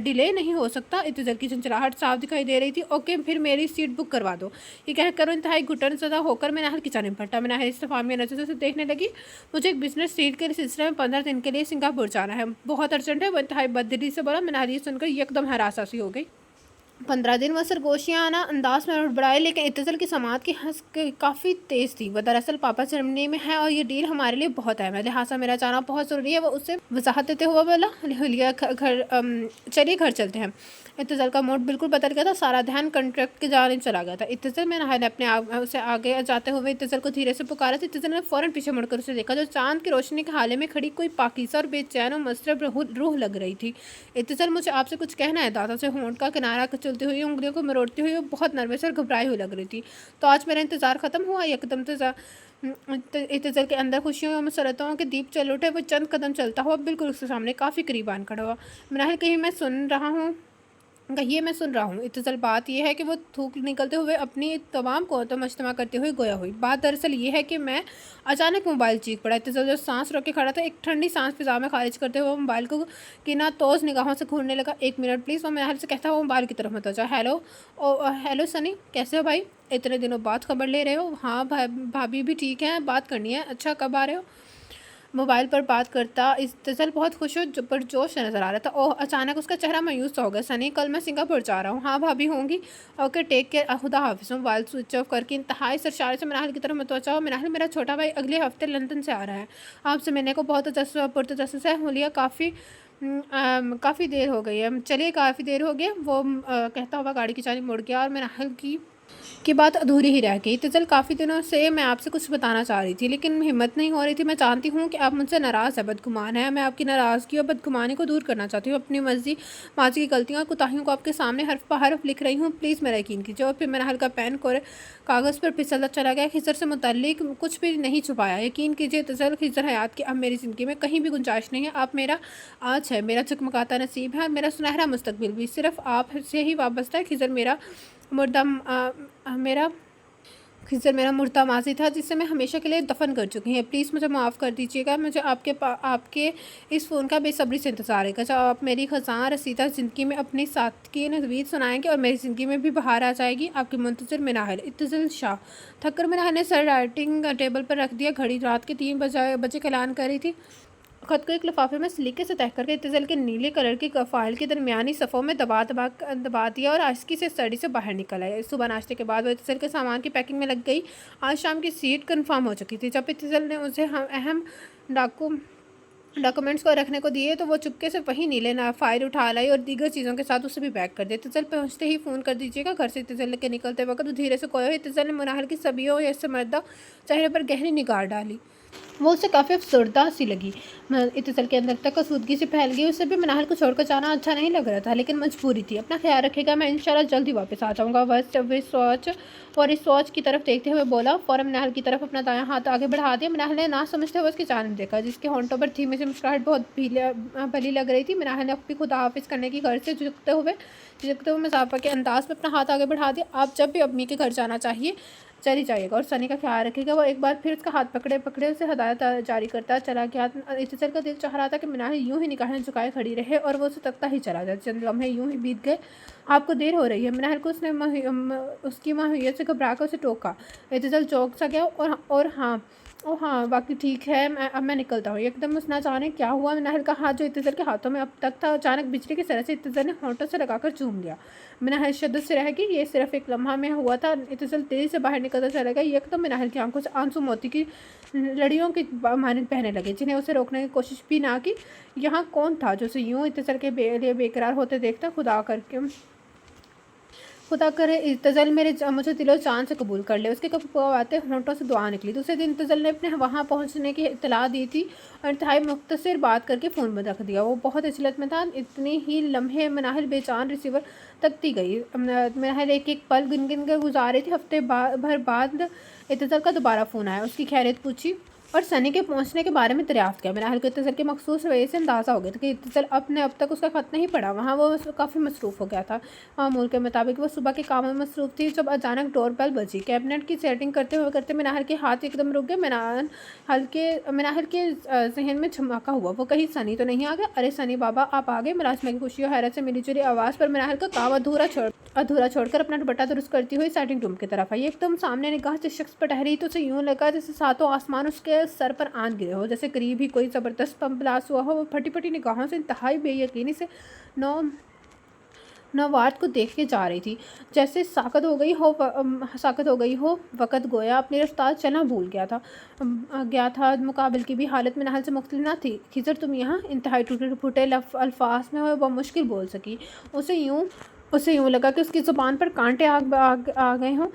डिले नहीं हो सकता? इत्तेज़ार की चंचलाहट साफ दिखाई दे रही थी। ओके, फिर मेरी सीट बुक करवा दो। ये कहकर इंतहाई घुटन सदा होकर मिनाहल की जानिब बढ़ा। मिनाहल इस्तफामिया नज़रों से देखने लगी। मुझे एक बिजनेस डील के सिलसिले में 15 दिन के लिए सिंगापुर जाना है, बहुत अर्जेंट है। वो इंतहाई बददिली से बोला। मिनाहल ये सुनकर एकदम हरासा सी हो गई। 15 दिन। वह सरगोशियाना अंदाज में बढ़ाए, लेकिन इत्तेज़ार की समात की हंस काफ़ी तेज़ थी। वह दरअसल पापा जर्मनी में है और ये डील हमारे लिए बहुत अहम है, लिहाजा मेरा जाना बहुत ज़रूरी है। वह उसे वजाहत देते हुए बोला। चलिए घर चलते हैं। इत्तेज़ार का मूड बिल्कुल बदल गया था। सारा ध्यान कॉन्ट्रैक्ट की जानिब चला गया था। इत्तेज़ार में ने अपने उसे आगे जाते हुए इत्तेज़ार को धीरे से पुकारा। इत्तेज़ार ने फ़ौरन पीछे मुड़कर उसे देखा, जो चांद की रोशनी के हाले में खड़ी कोई पाकीज़ा और बेचैन और मसरब रूह लग रही थी। इत्तेज़ार, मुझे आपसे कुछ कहना है। दादा से होंठ का किनारा चलती हुई उंगलियों को मरोड़ती हुई वो बहुत नर्वस और घबराई हुई लग रही थी। तो आज मेरा इंतज़ार ख़त्म हुआ? एकदम इत्तेज़ार के अंदर खुशियों और मसरतों के दीप चल उठे। वो चंद कदम चलता हुआ बिल्कुल उसके सामने काफ़ी करीब आन खड़ा हुआ। मिनाहल, कहिए मैं सुन रहा हूँ। इत्तेज़ार, बात यह है कि वो थूक निकलते हुए अपनी तमाम क़ुव्वतें मजतमा करते हुए गोया हुई। बात दरअसल ये है कि मैं अचानक मोबाइल चीख पड़ा। इत्तेज़ार जो सांस रोक के खड़ा था, एक ठंडी सांस फिजा में खारिज करते हुए मोबाइल को किना तोज़ निगाहों से घूरने लगा। 1 मिनट प्लीज़। वो मिनाहल से कहता हुआ मोबाइल की तरफ मतवजा। हेलो सनी, कैसे हो भाई? इतने दिनों बाद खबर ले रहे हो? हाँ भाभी भी ठीक है, बात करनी है। अच्छा, कब आ रहे हो? मोबाइल पर बात करता इत्तेज़ार बहुत खुश और पुरजोश नज़र आ रहा था। ओह, अचानक उसका चेहरा मायूस हो गया। सनी, कल मैं सिंगापुर जा रहा हूँ। हाँ भाभी होंगी। ओके, टेक केयर, खुदा हाफिज़। मोबाइल स्विच ऑफ करके इंतहाई सरशारे से मिनाहल की तरफ मतवजा हुआ। मिनाहल, मेरा छोटा भाई अगले हफ्ते लंदन से आ रहा है, आपसे मिलने को बहुत पुरतजस्सुस है। हुलिया, काफ़ी देर हो गई है। चलिए, काफ़ी देर हो गई। वो कहता हुआ गाड़ी की जानिब मुड़ गया और मिनाहल की बात अधूरी ही रह गई। इत्तेज़ार, काफ़ी दिनों से मैं आपसे कुछ बताना चाह रही थी, लेकिन हिम्मत नहीं हो रही थी। मैं जानती हूँ कि आप मुझसे नाराज़ है, बदगुमान है। मैं आपकी नाराज़गी और बदगुमानी को दूर करना चाहती हूँ। अपनी माजी की गलतियों और कोताहियों को आपके सामने हर्फ पर हर्फ लिख रही हूँ। प्लीज़ मेरा यकीन कीजिए। और फिर मिनाहल का पेन कागज़ पर फिसलता चला गया। खिज़र से मुतल्लिक कुछ भी नहीं छुपाया। यकीन कीजिए इत्तेज़ार, खिज़र हयात की अब मेरी ज़िंदगी में कहीं भी गुंजाइश नहीं है। आप मेरा आज है, मेरा चकमकाता नसीब है और मेरा सुनहरा मुस्तकबिल भी सिर्फ आप से ही वाबस्ता है। खिज़र, मेरा खिज़र मेरा मुर्दा माज़ी था जिसे मैं हमेशा के लिए दफ़न कर चुकी हैं। प्लीज़ मुझे माफ़ कर दीजिएगा। मुझे आपके इस फ़ोन का बेसब्री से इंतज़ार है। जब आप मेरी ख़ज़ां रसीदा ज़िंदगी में अपने साथ की नवीद सुनाएंगे और मेरी ज़िंदगी में भी बहार आ जाएगी। आपकी मुंतज़िर मिनाहल इत्तिज़ाल शाह। थककर मिनाहल ने सर राइटिंग टेबल पर रख दिया। घड़ी रात के 3 बजे का ऐलान कर रही थी। ख़त को एक लिफाफे में सलीके से तह करके इत्तिज़ाल के नीले कलर की फाइल के दरमियानी सफ़ों में दबा दिया और आहिस्ती से स्टडी से बाहर निकल आया। सुबह नाश्ते के बाद वो इत्तिज़ाल के सामान की पैकिंग में लग गई। आज शाम की सीट कन्फर्म हो चुकी थी। जब इत्तिज़ाल ने उसे अहम डॉक्यूमेंट्स को रखने को दिए तो वो चुपके से वही नीले फाइल उठा लाई और दीगर चीज़ों के साथ उसे भी पैक कर दिया। इत्तिज़ाल पहुँचते ही फ़ोन कर दीजिएगा। घर से इत्तिज़ाल के निकलते वक्त धीरे से कोई इत्तिज़ाल ने मुनाहल की सबियों या समर्दा चेहरे पर गहरी निगाह डाली। वो उसे काफ़ी अफसरदा सी लगी। इत्तिज़ाल के अंदर तक आसूदगी से फैल गई। उसे भी मिनाहल को छोड़कर जाना अच्छा नहीं लग रहा था, लेकिन मजबूरी थी। अपना ख्याल रखेगा, मैं इंशाल्लाह जल्द ही वापस आ जाऊँगा। वह इस सोच की तरफ देखते हुए बोला। फ़ौरन मिनाहल की तरफ अपना दायां हाथ आगे बढ़ा दिया। मिनाहल ने ना समझते हुए उसकी जानिब देखा, जिसके होंठों पर धीमी सी मुस्कुराहट बहुत भली लग रही थी। मिनाहल ने अपनी खुदा हाफिज़ करने की गर्ज से झुकते हुए मुसाफा के अंदाज में अपना हाथ आगे बढ़ा दिया। आप जब भी अम्मी के घर जाना चाहिए चली जाइएगा और सनी का ख्याल रखिएगा। वो एक बार फिर उसका हाथ पकड़े उसे हदायत जारी करता चला गया। इत्तिज़ाल का दिल चाह रहा था कि मिनाहल यूं ही निगाहें झुकाए खड़ी रहे और वो उसे तकता ही चला जाए। चंद लम्हे यूं ही बीत गए। आपको देर हो रही है। मिनाहल को उसकी माहियत से घबरा कर उसे टोका। इत्तिज़ाल चौंक सा गया और हाँ बाकी ठीक है, अब मैं निकलता हूँ। एकदम उस ना जाने क्या हुआ, मिनाहल का हाथ जो इत्तिज़ाल के हाथों में अब तक था अचानक बिजली की तरह से इत्तिज़ाल ने होंठों से लगाकर चूम लिया। मिनाहल शिद्दत से रह गई। ये सिर्फ एक लम्हा में हुआ था। इत्तिज़ाल तेज़ी से बाहर निकलता चला गया। एकदम मिनाहल की आंखों से आंसू मोती की लड़ियों की मानद बहने लगे, जिन्हें उसे रोकने की कोशिश भी ना की। यहाँ कौन था जो उसे यूँ इत्तिज़ाल के लिए बेकरार होते देखता। खुदा करे इत्तिज़ाल मुझे दिलो जान से कबूल कर ले। उसके कपवाते होंठों से दुआ निकली। दूसरे दिन इत्तिज़ाल ने अपने वहाँ पहुँचने की इत्तला दी थी और इंतहाई मुख्तसर बात करके फ़ोन में रख दिया। वो बहुत इजलत में था। इतनी ही लम्हे मिनाहल बेजान रिसीवर तकती गई। मिनाहल एक एक पल गिन गिन कर गुजारे थी। हफ्ते भर बाद इत्तिज़ाल का दोबारा फ़ोन आया। उसकी खैरियत पूछी और सनी के पहुंचने के बारे में दरियाफ्त किया। मिनाहल को इत्तिज़ाल के मखसूस रवैये से अंदाज़ा हो गया था कि इत्तिज़ाल अब तक उसका ख़त नहीं पड़ा। वहाँ वो काफ़ी मसरूफ़ हो गया था। मामूल के मुताबिक वो सुबह के कामों में मसरूफ़ थी जब अचानक डोर बेल बजी। कैबिनेट की सेटिंग करते मिनाहल के हाथ एकदम रुक गए। मिनाहल के जहन में झमाका हुआ। वो कहीं सनी तो नहीं आ गया? अरे सनी बाबा, आप आ गए। मुलाज़िमा की खुशी और हैरत से मिली जुली आवाज़ पर मिनाहल का काम अधूरा छोड़कर अपना दुपट्टा दुरुस्त करती हुई सेटिंग रूम की तरफ आई। एकदम सामने निगाह जिस शख्स पर ठहरी तो उसे यूँ लगा जैसे सातों आसमान उसके सर पर आन गिरे हो, जैसे करीब ही कोई ज़बरदस्त पंप ब्लास्ट हुआ हो। वो फटी फटी निगाहों से इंतहाई बेयकीनी से नवाद को देख के जा रही थी, जैसे साकत हो गई हो। वक़्त गोया अपनी रफ्तार चलना भूल गया था। मुकाबिल की भी हालत में मिनाहल से मुख्तलिफ न थी। खिज़र तुम यहाँ? इंतहाई टूटे फूटे अल्फाज में वो मुश्किल बोल सकी। उसे यूँ लगा कि उसकी ज़ुबान पर कांटे आ गए हों।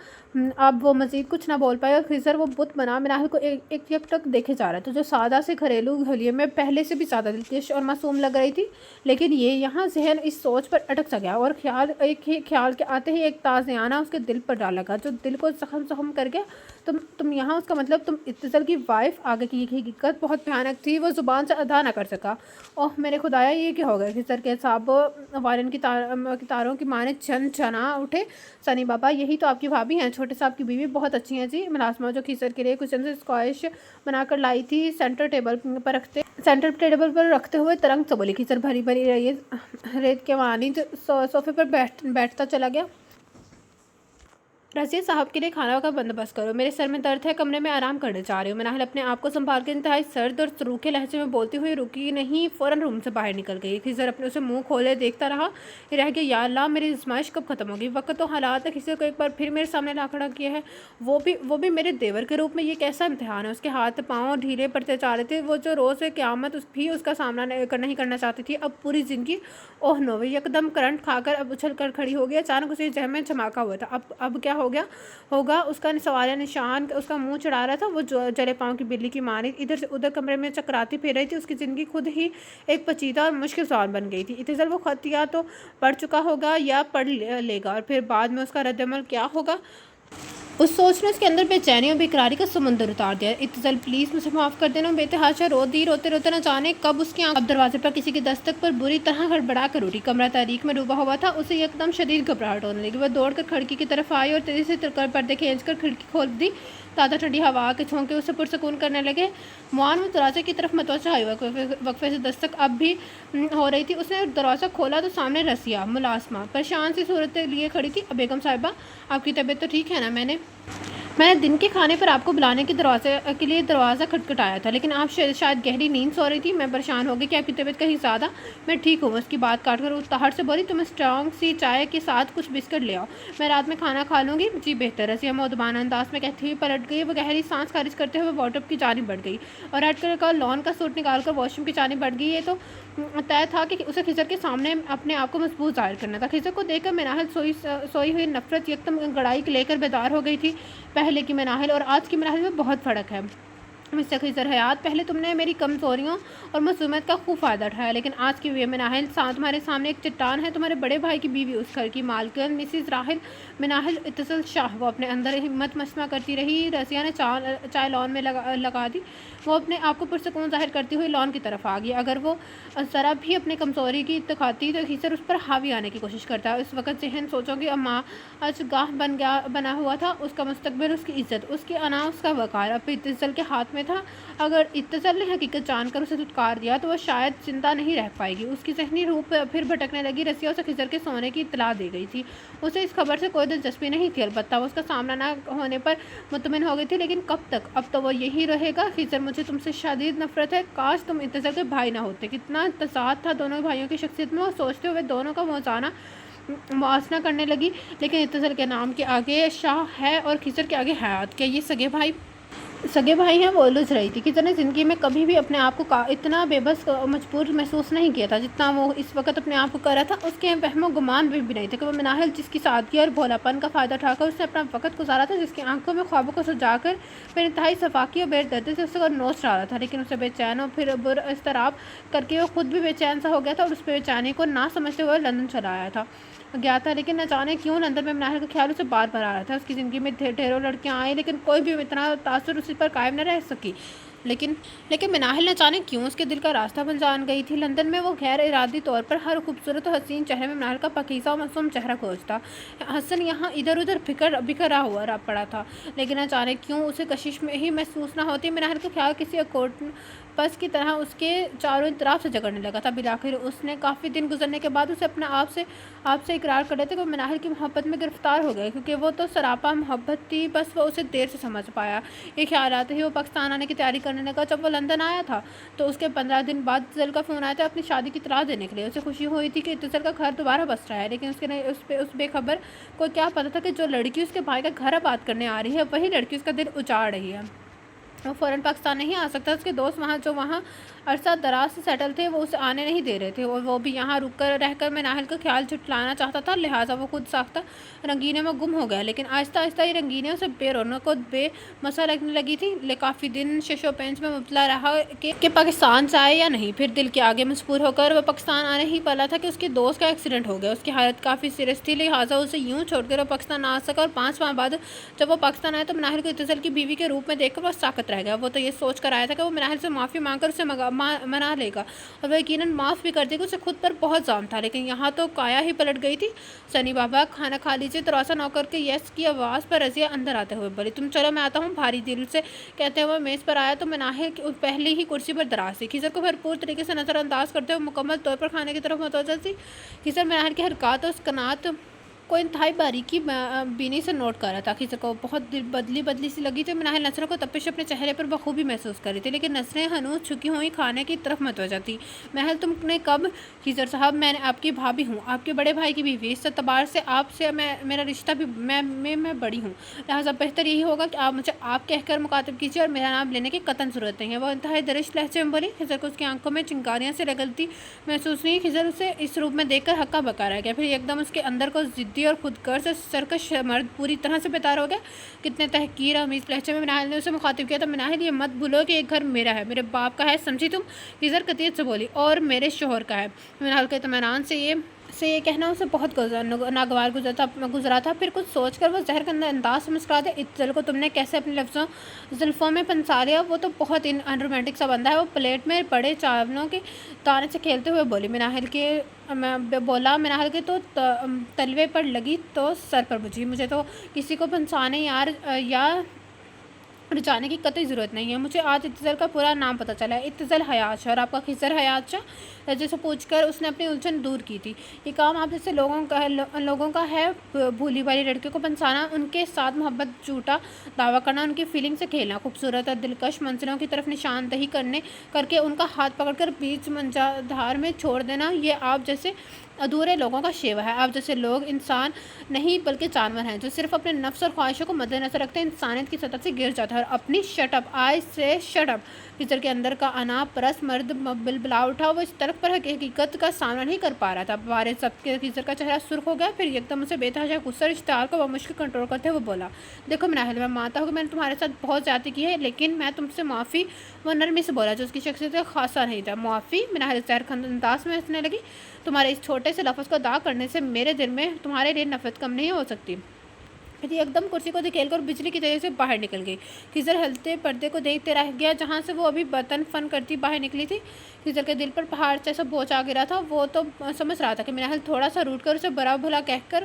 अब वो मज़ीद कुछ ना बोल पाया। खिज़र वो बुत बना मिनाहल को एक यकटक देखे जा रहा था, जो सादा से घरेलू हलिये में पहले से भी ज़्यादा दिलकश और मासूम लग रही थी। लेकिन ये यहाँ जहन इस सोच पर अटक सा गया और ख्याल के आते ही एक ताज़ियाना उसके दिल पर डाल लगा, जो दिल को ज़ख्म कर गया। तुम यहाँ, उसका मतलब तुम इत्तिज़ाल की वाइफ। आगे की हकीकत बहुत भयानक थी। वो ज़ुबान से अदा न कर सका। ओह मेरे खुदाया, ये क्या हो गया? खिज़र के साहब वायरन की तारों की माने चना उठे। सनी बाबा, यही तो आपकी भाभी हैं, छोटे साहब की बीवी। बहुत अच्छी हैं जी। मुलाज़िमा जो खिज़र के लिए कुछ स्क्वाश बनाकर लाई थी, सेंटर टेबल पर रखते हुए तरंग से बोली। खिज़र भरी रेत के मानी सोफे पर बैठता चला गया। रज़िया साहब के लिए खाना का बंदोबस्त करो, मेरे सर में दर्द है, कमरे में आराम करने जा रही हूँ। मिनाहल अपने आप को संभाल के इंतहाई सर्द और रूखे लहजे में बोलती हुई रुकी नहीं, फ़ौरन रूम से बाहर निकल गई। खिज़र अपने उसे मुंह खोले देखता रहा गया। या अल्लाह, मेरी आज़माइश कब ख़त्म होगी? वक्त तो हालात ने खिज़र को एक बार फिर मेरे सामने ला खड़ा किया है, वो भी मेरे देवर के रूप में। ये कैसा इम्तिहान है? उसके हाथ पाँव ढीले पड़ते जा रहे थे। वो जो रोज़ क़यामत भी उसका सामना नहीं करना चाहती थी, अब पूरी ज़िंदगी। Oh no! यकदम करंट खाकर अब उछल कर खड़ी हो गई। अचानक उसे जहन में झमाका हुआ था। अब क्या हो गया होगा? उसका सवालिया निशान उसका मुंह चढ़ा रहा था। वो जले पाँव की बिल्ली की मानी इधर से उधर कमरे में चकराती फिर रही थी। उसकी ज़िंदगी खुद ही एक पेचीदा और मुश्किल सवाल बन गई थी। इत्तिज़ाल वो ख़त या तो पढ़ चुका होगा या पढ़ लेगा, और फिर बाद में उसका रद्दअमल क्या होगा? उस सोच ने उसके अंदर बेचैनी और बेकरारी का समुंदर उतार दिया। इत्तज़ल प्लीज़ मुझे माफ़ कर देना। बेतहाशा रोते रोते न जाने कब उसकी आँख अब दरवाजे पर किसी की दस्तक पर बुरी तरह हड़बड़ा कर उठी। कमरा तारीख में डूबा हुआ था। उसे एकदम शदीद घबराहट होने लगी। वह दौड़कर खिड़की की तरफ आई और तेज़ी से पर्दे खींचकर खिड़की खोल दी। ताज़ा ठंडी हवा के झोंके उसे पुरसकून करने लगे। मुआन में दरवाजे की तरफ मतवजा हुई। वक्फे से दस्तक अब भी हो रही थी। उसने दरवाज़ा खोला तो सामने रसिया मुलासमा परेशान सी सूरत लिए खड़ी थी। बेगम साहिबा, आपकी तबीयत तो ठीक है ना? मैंने दिन के खाने पर आपको बुलाने के लिए दरवाज़ा खटखटाया था, लेकिन आप शायद गहरी नींद सो रही थी। मैं परेशान हो गई कि आपकी तबीयत कहीं ज़्यादा। मैं ठीक हूँ। उसकी बात काटकर वो तहट से बोली, तुम स्ट्रॉन्ग सी चाय के साथ कुछ बिस्किट ले आओ, मैं रात में खाना खा लूँगी। जी बेहतर। रसिया मौदबाना अंदाज में कहती हुई पलट गई। वो गहरी सांस खारिज करते हुए वार्डरोब की जानिब बढ़ गई और रेड कलर का लॉन का सूट निकालकर वॉशरूम की जानिब बढ़ गई। ये तो तय था कि उसे खिजर के सामने अपने आप को मजबूत जाहिर करना था। खिजर को देखकर मेनाहिल सोई हुई नफरत यकदम गड़ाई लेकर बेदार हो गई थी। पहले की मेनाहिल और आज की मेनाहिल में बहुत फ़र्क है मिस्टर खिजर हयात। पहले तुमने मेरी कमज़ोरियों और मासूमियत का खूब फ़ायदा उठाया, लेकिन आज की मेनाहिल तुम्हारे सामने एक चट्टान है। तुम्हारे बड़े भाई की बीवी, उस घर की मालकिन मिसिस राहिल मेनाहिल इत्तसल शाह। वो अपने अंदर हिम्मत मसमा करती रही। रसिया ने चाय लॉन में लगा दी। वो अपने आप को पुरसकून जाहिर करती हुई लॉन की तरफ आ गई। अगर वो ज़रा भी अपनी कमज़ोरी की दिखाती तो खिजर उस पर हावी आने की कोशिश करता है। उस वक्त जहन सोचोगे अम्मा आज गाह बना हुआ था। उसका मुस्तकबिल, उसकी इज्जत, उसकी अना, उसका वक़ार अब इत्तसल के हाथ में था। अगर इत्तसल ने हकीकत जानकर उसे धुतकार दिया तो वह शायद जिंदा नहीं रह पाएगी। उसकी ज़हनी रूह फिर भटकने लगी। रसिया उसे खिजर के सोने की इत्तला दे गई थी। उसे इस खबर से कोई दिलचस्पी नहीं थी, अलबत्ता वो उसका सामना न होने पर मुतमिन हो गई थी। लेकिन कब तक? अब तो वो यही रहेगा। खिजर, मुझे तुमसे शदीद नफरत है। काश तुम इत्तसल के भाई ना होते। कितना तजाद था दोनों भाइयों की शख्सियत में। वो सोचते हुए दोनों का मुआवजा करने लगी। लेकिन इत्तसल के नाम के आगे शाह है और खिजर के आगे हयात। क्या ये सगे भाई हैं? वो उलझ रही थी। खिजर ने ज़िंदगी में कभी भी अपने आप को इतना बेबस मजबूर महसूस नहीं किया था जितना वो इस वक्त अपने आप को कर रहा था। उसके वहमो गुमान भी नहीं थे कि वो मेनाहिल जिसकी सादगी और भोलापन का फ़ायदा उठाकर उसने अपना वक्त गुजारा था, जिसकी आंखों में ख्वाबों को सजाकर फिर इंतहाई सफाकी और बेदर्दी से उससे नोच डाला था। लेकिन उसे बेचैन और फिर इस्तराब करके वो खुद भी बेचैन सा हो गया था और उस बेचैनी को ना समझते हुए लंदन चला आया था गया था। लेकिन न जाने क्यों लंदन में मेनाहिल का ख्याल उसे बार बार आ रहा था। उसकी ज़िंदगी में ढेरों लड़कियां आई, लेकिन कोई भी इतना तासुर उसी पर कायम न रह सकी। लेकिन मेनाहिल न जाने क्यों उसके दिल का रास्ता बन जान गई थी। लंदन में वो गैर इरादी तौर पर हर खूबसूरत और हसीन चेहरे में मेनाहिल का पाकीज़ा और मासूम चेहरा खोजता। हसन यहाँ इधर उधर बिखरा हुआ पड़ा था, लेकिन न जाने क्यों उसे कशिश में ही महसूस न होती। मेनाहिल का ख्याल किसी अकोट पस की तरह उसके चारों तरफ से जगड़ने लगा था। बिलाखिर उसने काफ़ी दिन गुजरने के बाद उसे अपने आप से इकरार कर देते कि वो मेनाहिल की मोहब्बत में गिरफ्तार हो गए, क्योंकि वो तो सरापा मोहब्बत थी। बस वो उसे देर से समझ पाया। ये ख्याल आते ही वो पाकिस्तान आने की तैयारी करने लगा। जब वो लंदन आया था तो उसके 15 दिन बाद इत्तसल का फ़ोन आया था अपनी शादी की इत्तला देने के लिए। उसे खुशी हुई थी कि इत्तसल का घर दोबारा बस रहा है, लेकिन उस बेखबर को क्या पता था कि जो लड़की उसके भाई का घर आबाद करने आ रही है वही लड़की उसका दिल उजाड़ रही है। वो फ़ौरन पाकिस्तान नहीं आ सकता। उसके दोस्त वहाँ अरसा दराज से सेटल थे, वो उसे आने नहीं दे रहे थे और वो भी यहाँ रुक कर रहकर मेनाहिल का ख्याल झुठलाना चाहता था। लिहाजा वो खुद साख्ता रंगीने में गुम हो गया। लेकिन आहिस्ता आहिस्ता ये रंगीने उसे बेरौनक और बेमसा लगने लगी थी। काफ़ी दिन शशो पेंच में मुबतला रहा कि पाकिस्तान जाए या नहीं। फिर दिल के आगे मजबूर होकर वह पाकिस्तान आने ही वाला था कि उसके दोस्त का एक्सीडेंट हो गया। उसकी हालत काफ़ी सीरियस थी, लिहाजा उसे यूँ छोड़कर वो पाकिस्तान आ सका। और 5 माह बाद जब वो पाकिस्तान आया तो मेनाहिल को इत्तसल की बीवी के रूप में देखकर वो साकत रह गया। वो तो ये सोच कर आया था कि वो मेनाहिल से माफ़ी मांगकर उसे मना लेगा और वह यकीनन माफ़ भी कर देगा। उसे खुद पर बहुत जाम था, लेकिन यहाँ तो काया ही पलट गई थी। सनी बाबा, खाना खा लीजिए। दरवाज़ा नौकर के यस की आवाज़ पर रज़िया अंदर आते हुए बोली, तुम चलो मैं आता हूँ। भारी दिल से कहते हुए मेज़ पर आया तो मेनाहिल पहले ही कुर्सी पर दराज थी। खिजर को भरपूर तरीके से नज़रअंदाज करते हुए मुकम्मल तौर पर खाने की तरफ मुतवज्जह थी। खिजर मेनाहिल की हरकत और कनात को इंतहाई बारीकी बीनी से नोट कर रहा था। खिजर को बहुत बदली सी लगी थी। मेनाहिल नसरों को तपिश अपने चेहरे पर बखूबी महसूस कर रही थी, लेकिन नसरें हनूज छुकी हुई खाने की तरफ मतवज्जा थी। महल, तुमने कब? खिजर साहब, मैं आपकी भाभी हूँ, आपके बड़े भाई की बीवी। इस एतबार से आपसे मेरा रिश्ता भी मैं बड़ी हूँ, लिहाजा बेहतर यही होगा कि आप मुझे आप कहकर मुखातिब कीजिए और मेरा नाम लेने की कतन ज़रूरत नहीं है। वो इंतहाई दरिश लहजे में बोली। खिजर को उसकी आंखों में चिंगारियाँ से रगलती महसूस हुई। खिजर उसे इस रूप में देखकर हक्का बका रह गया। फिर एकदम उसके अंदर को जिद्दी और खुदगर्ज से सरकश मर्द पूरी तरह से बेतार हो गया। कितने तहकीर अमीज़ लहजे में मेनाहिल ने उसे मुखातिब किया था। मेनाहिल, ये मत भूलो कि ये घर मेरा है, मेरे बाप का है, समझी तुम? खिजर कतियत से बोली। और मेरे शोहर का है। मेनाहिल के इत्मीनान से ये سے یہ کہنا اسے بہت ناگوار گزرا تھا۔ پھر کچھ سوچ کر وہ زہر کا انداز سے مسکرا دیا، اتزل کو تم نے کیسے اپنے لفظوں زلفوں میں پنسا لیا؟ وہ تو بہت ان رومانٹک سا بندہ ہے۔ وہ پلیٹ میں پڑے چاولوں کے دانے سے کھیلتے ہوئے بولی، مناہل کے تو تلوے پر لگی تو سر پر بجھی، مجھے تو کسی کو پنسانے یا رجانے کی قطعی ضرورت نہیں ہے۔ مجھے آج اتزل کا پورا نام پتہ چلا ہے، اتزل حیات شاہ، اور آپ کا خضر حیات شاہ؟ جیسے پوچھ کر اس نے اپنی الجھن دور کی تھی۔ یہ کام آپ جیسے لوگوں کا ہے، بھولی بھالی لڑکیوں کو پنسانا، ان کے ساتھ محبت جھوٹا دعویٰ کرنا، ان کی فیلنگ سے کھیلنا، خوبصورت اور دلکش منظروں کی طرف نشاندہی کر کے ان کا ہاتھ پکڑ کر بیچ منجادھار میں چھوڑ دینا، یہ آپ جیسے ادھورے لوگوں کا شیوا ہے۔ آپ جیسے لوگ انسان نہیں بلکہ جانور ہیں، جو صرف اپنے نفس اور خواہشوں کو مد نظر رکھتے ہیں، انسانیت کی سطح سے گر جاتا ہے۔ اور اپنی شٹ اپ، آئی سے شٹ اپ۔ خضر کے اندر کا انا پرست مرد بلبلا اٹھا، وہ اس تلخ پر حقیقت کا سامنا نہیں کر پا رہا تھا۔ بارے ضبط کے خضر کا چہرہ سرخ ہو گیا، پھر یکدم اسے بے تحاشا غصہ اور اشتعال کو بمشکل کنٹرول کرتے ہوئے بولا، دیکھو مناہل، میں مانتا ہوں کہ میں نے تمہارے ساتھ بہت زیادتی کی ہے، لیکن میں تم سے معافی۔ وہ نرمی سے بولا جو اس کی شخصیت کا خاصا نہیں تھا۔ معافی؟ مناہل زہر خند انداز میں ہنسنے لگی، تمہارے اس چھوٹے سے لفظ کو ادا کرنے سے میرے دل میں تمہارے لیے نفرت کم نہیں ہو سکتی۔ پھر ایک دم کرسی کو دھکیل کر بجلی کی طرح سے باہر نکل گئی۔ خضر ہلتے پردے کو دیکھتے رہ گیا جہاں سے وہ ابھی بطن فن کرتی باہر نکلی تھی۔ خضر کے دل پر پہاڑ جیسا بوجھ آ گرا تھا۔ وہ تو سمجھ رہا تھا کہ مناہل تھوڑا سا روٹ کر اسے برا بھلا کہہ کر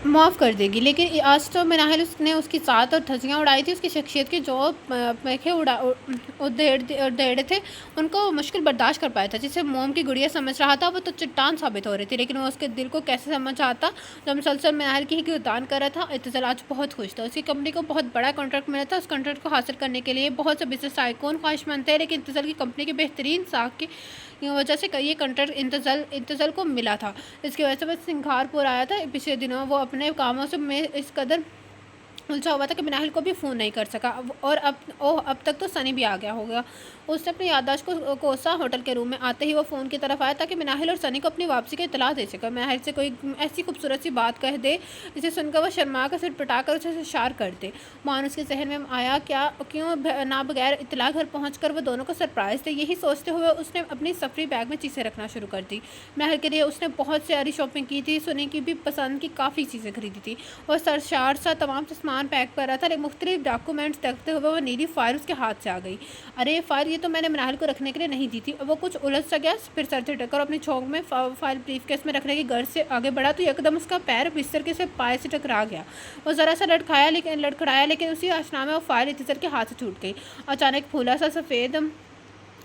معاف کر دے گی، لیکن آج تو مناہل نے اس کی ذات اور دھجیاں اڑائی تھی، اس کی شخصیت کے جو میخے ادھیڑے تھے ان کو وہ مشکل برداشت کر پایا تھا۔ جسے موم کی گڑیا سمجھ رہا تھا وہ تو چٹان ثابت ہو رہی تھی، لیکن وہ اس کے دل کو کیسے سمجھ آتا جو مسلسل مناہل کی ہی گردان کر رہا تھا۔ اتزل آج بہت خوش تھا، اس کی کمپنی کو بہت بڑا کانٹریکٹ ملا تھا۔ اس کانٹریکٹ کو حاصل کرنے کے لیے بہت سے بزنس ٹائکون خواہشمند تھے، لیکن اتزل کی کمپنی کی بہترین ساکھ کی وجہ سے یہ کانٹریکٹ اتزل کو ملا تھا۔ اس کی وجہ سے وہ سنگھارپور آیا تھا۔ پچھلے دنوں وہ اپنے کاموں میں اس قدر الجھا ہوا تھا کہ مناہل کو بھی فون نہیں کر سکا، اور اب تک تو سنی بھی آ گیا ہوگا۔ اس نے اپنی یادداشت کو کوسا۔ ہوٹل کے روم میں آتے ہی وہ فون کی طرف آیا تاکہ مناہل اور سنی کو اپنی واپسی کی اطلاع دے سکے۔ مناہل سے کوئی ایسی خوبصورت سی بات کہہ دے جسے سن کر وہ شرما کر سر پٹا کر اسے اشار کر دے۔ مانوس کے ذہن میں آیا کیوں نہ بغیر اطلاع گھر پہنچ کر وہ دونوں کو سرپرائز دے۔ یہی سوچتے ہوئے اس نے اپنی سفری بیگ میں چیزیں رکھنا شروع کر دی۔ مناہل کے لیے اس نے بہت ساری شاپنگ کی تھی، سنی کی بھی پسند کی کافی چیزیں خریدی تھی۔ وہ سرشار سا تمام سامان پیک کر رہا تھا، مختلف ڈاکومنٹس دیکھتے ہوئے وہ نیلی فائل اس کے ہاتھ سے آ گئی۔ ارے یہ فائل، یہ تو میں نے مناہل کو رکھنے کے لیے نہیں دی تھی۔ وہ کچھ الجھ سا گیا، پھر سر سے ٹکر اپنی چھونک میں فائل بریف کیس میں رکھنے کی غرض سے آگے بڑھا تو یکدم اس کا پیر بستر کے پائے سے ٹکرا گیا۔ وہ ذرا سا لڑکھڑایا، لیکن اسی اشنا میں وہ فائل اتزل کے ہاتھ سے چھوٹ گئی۔ اچانک پھولا سا سفید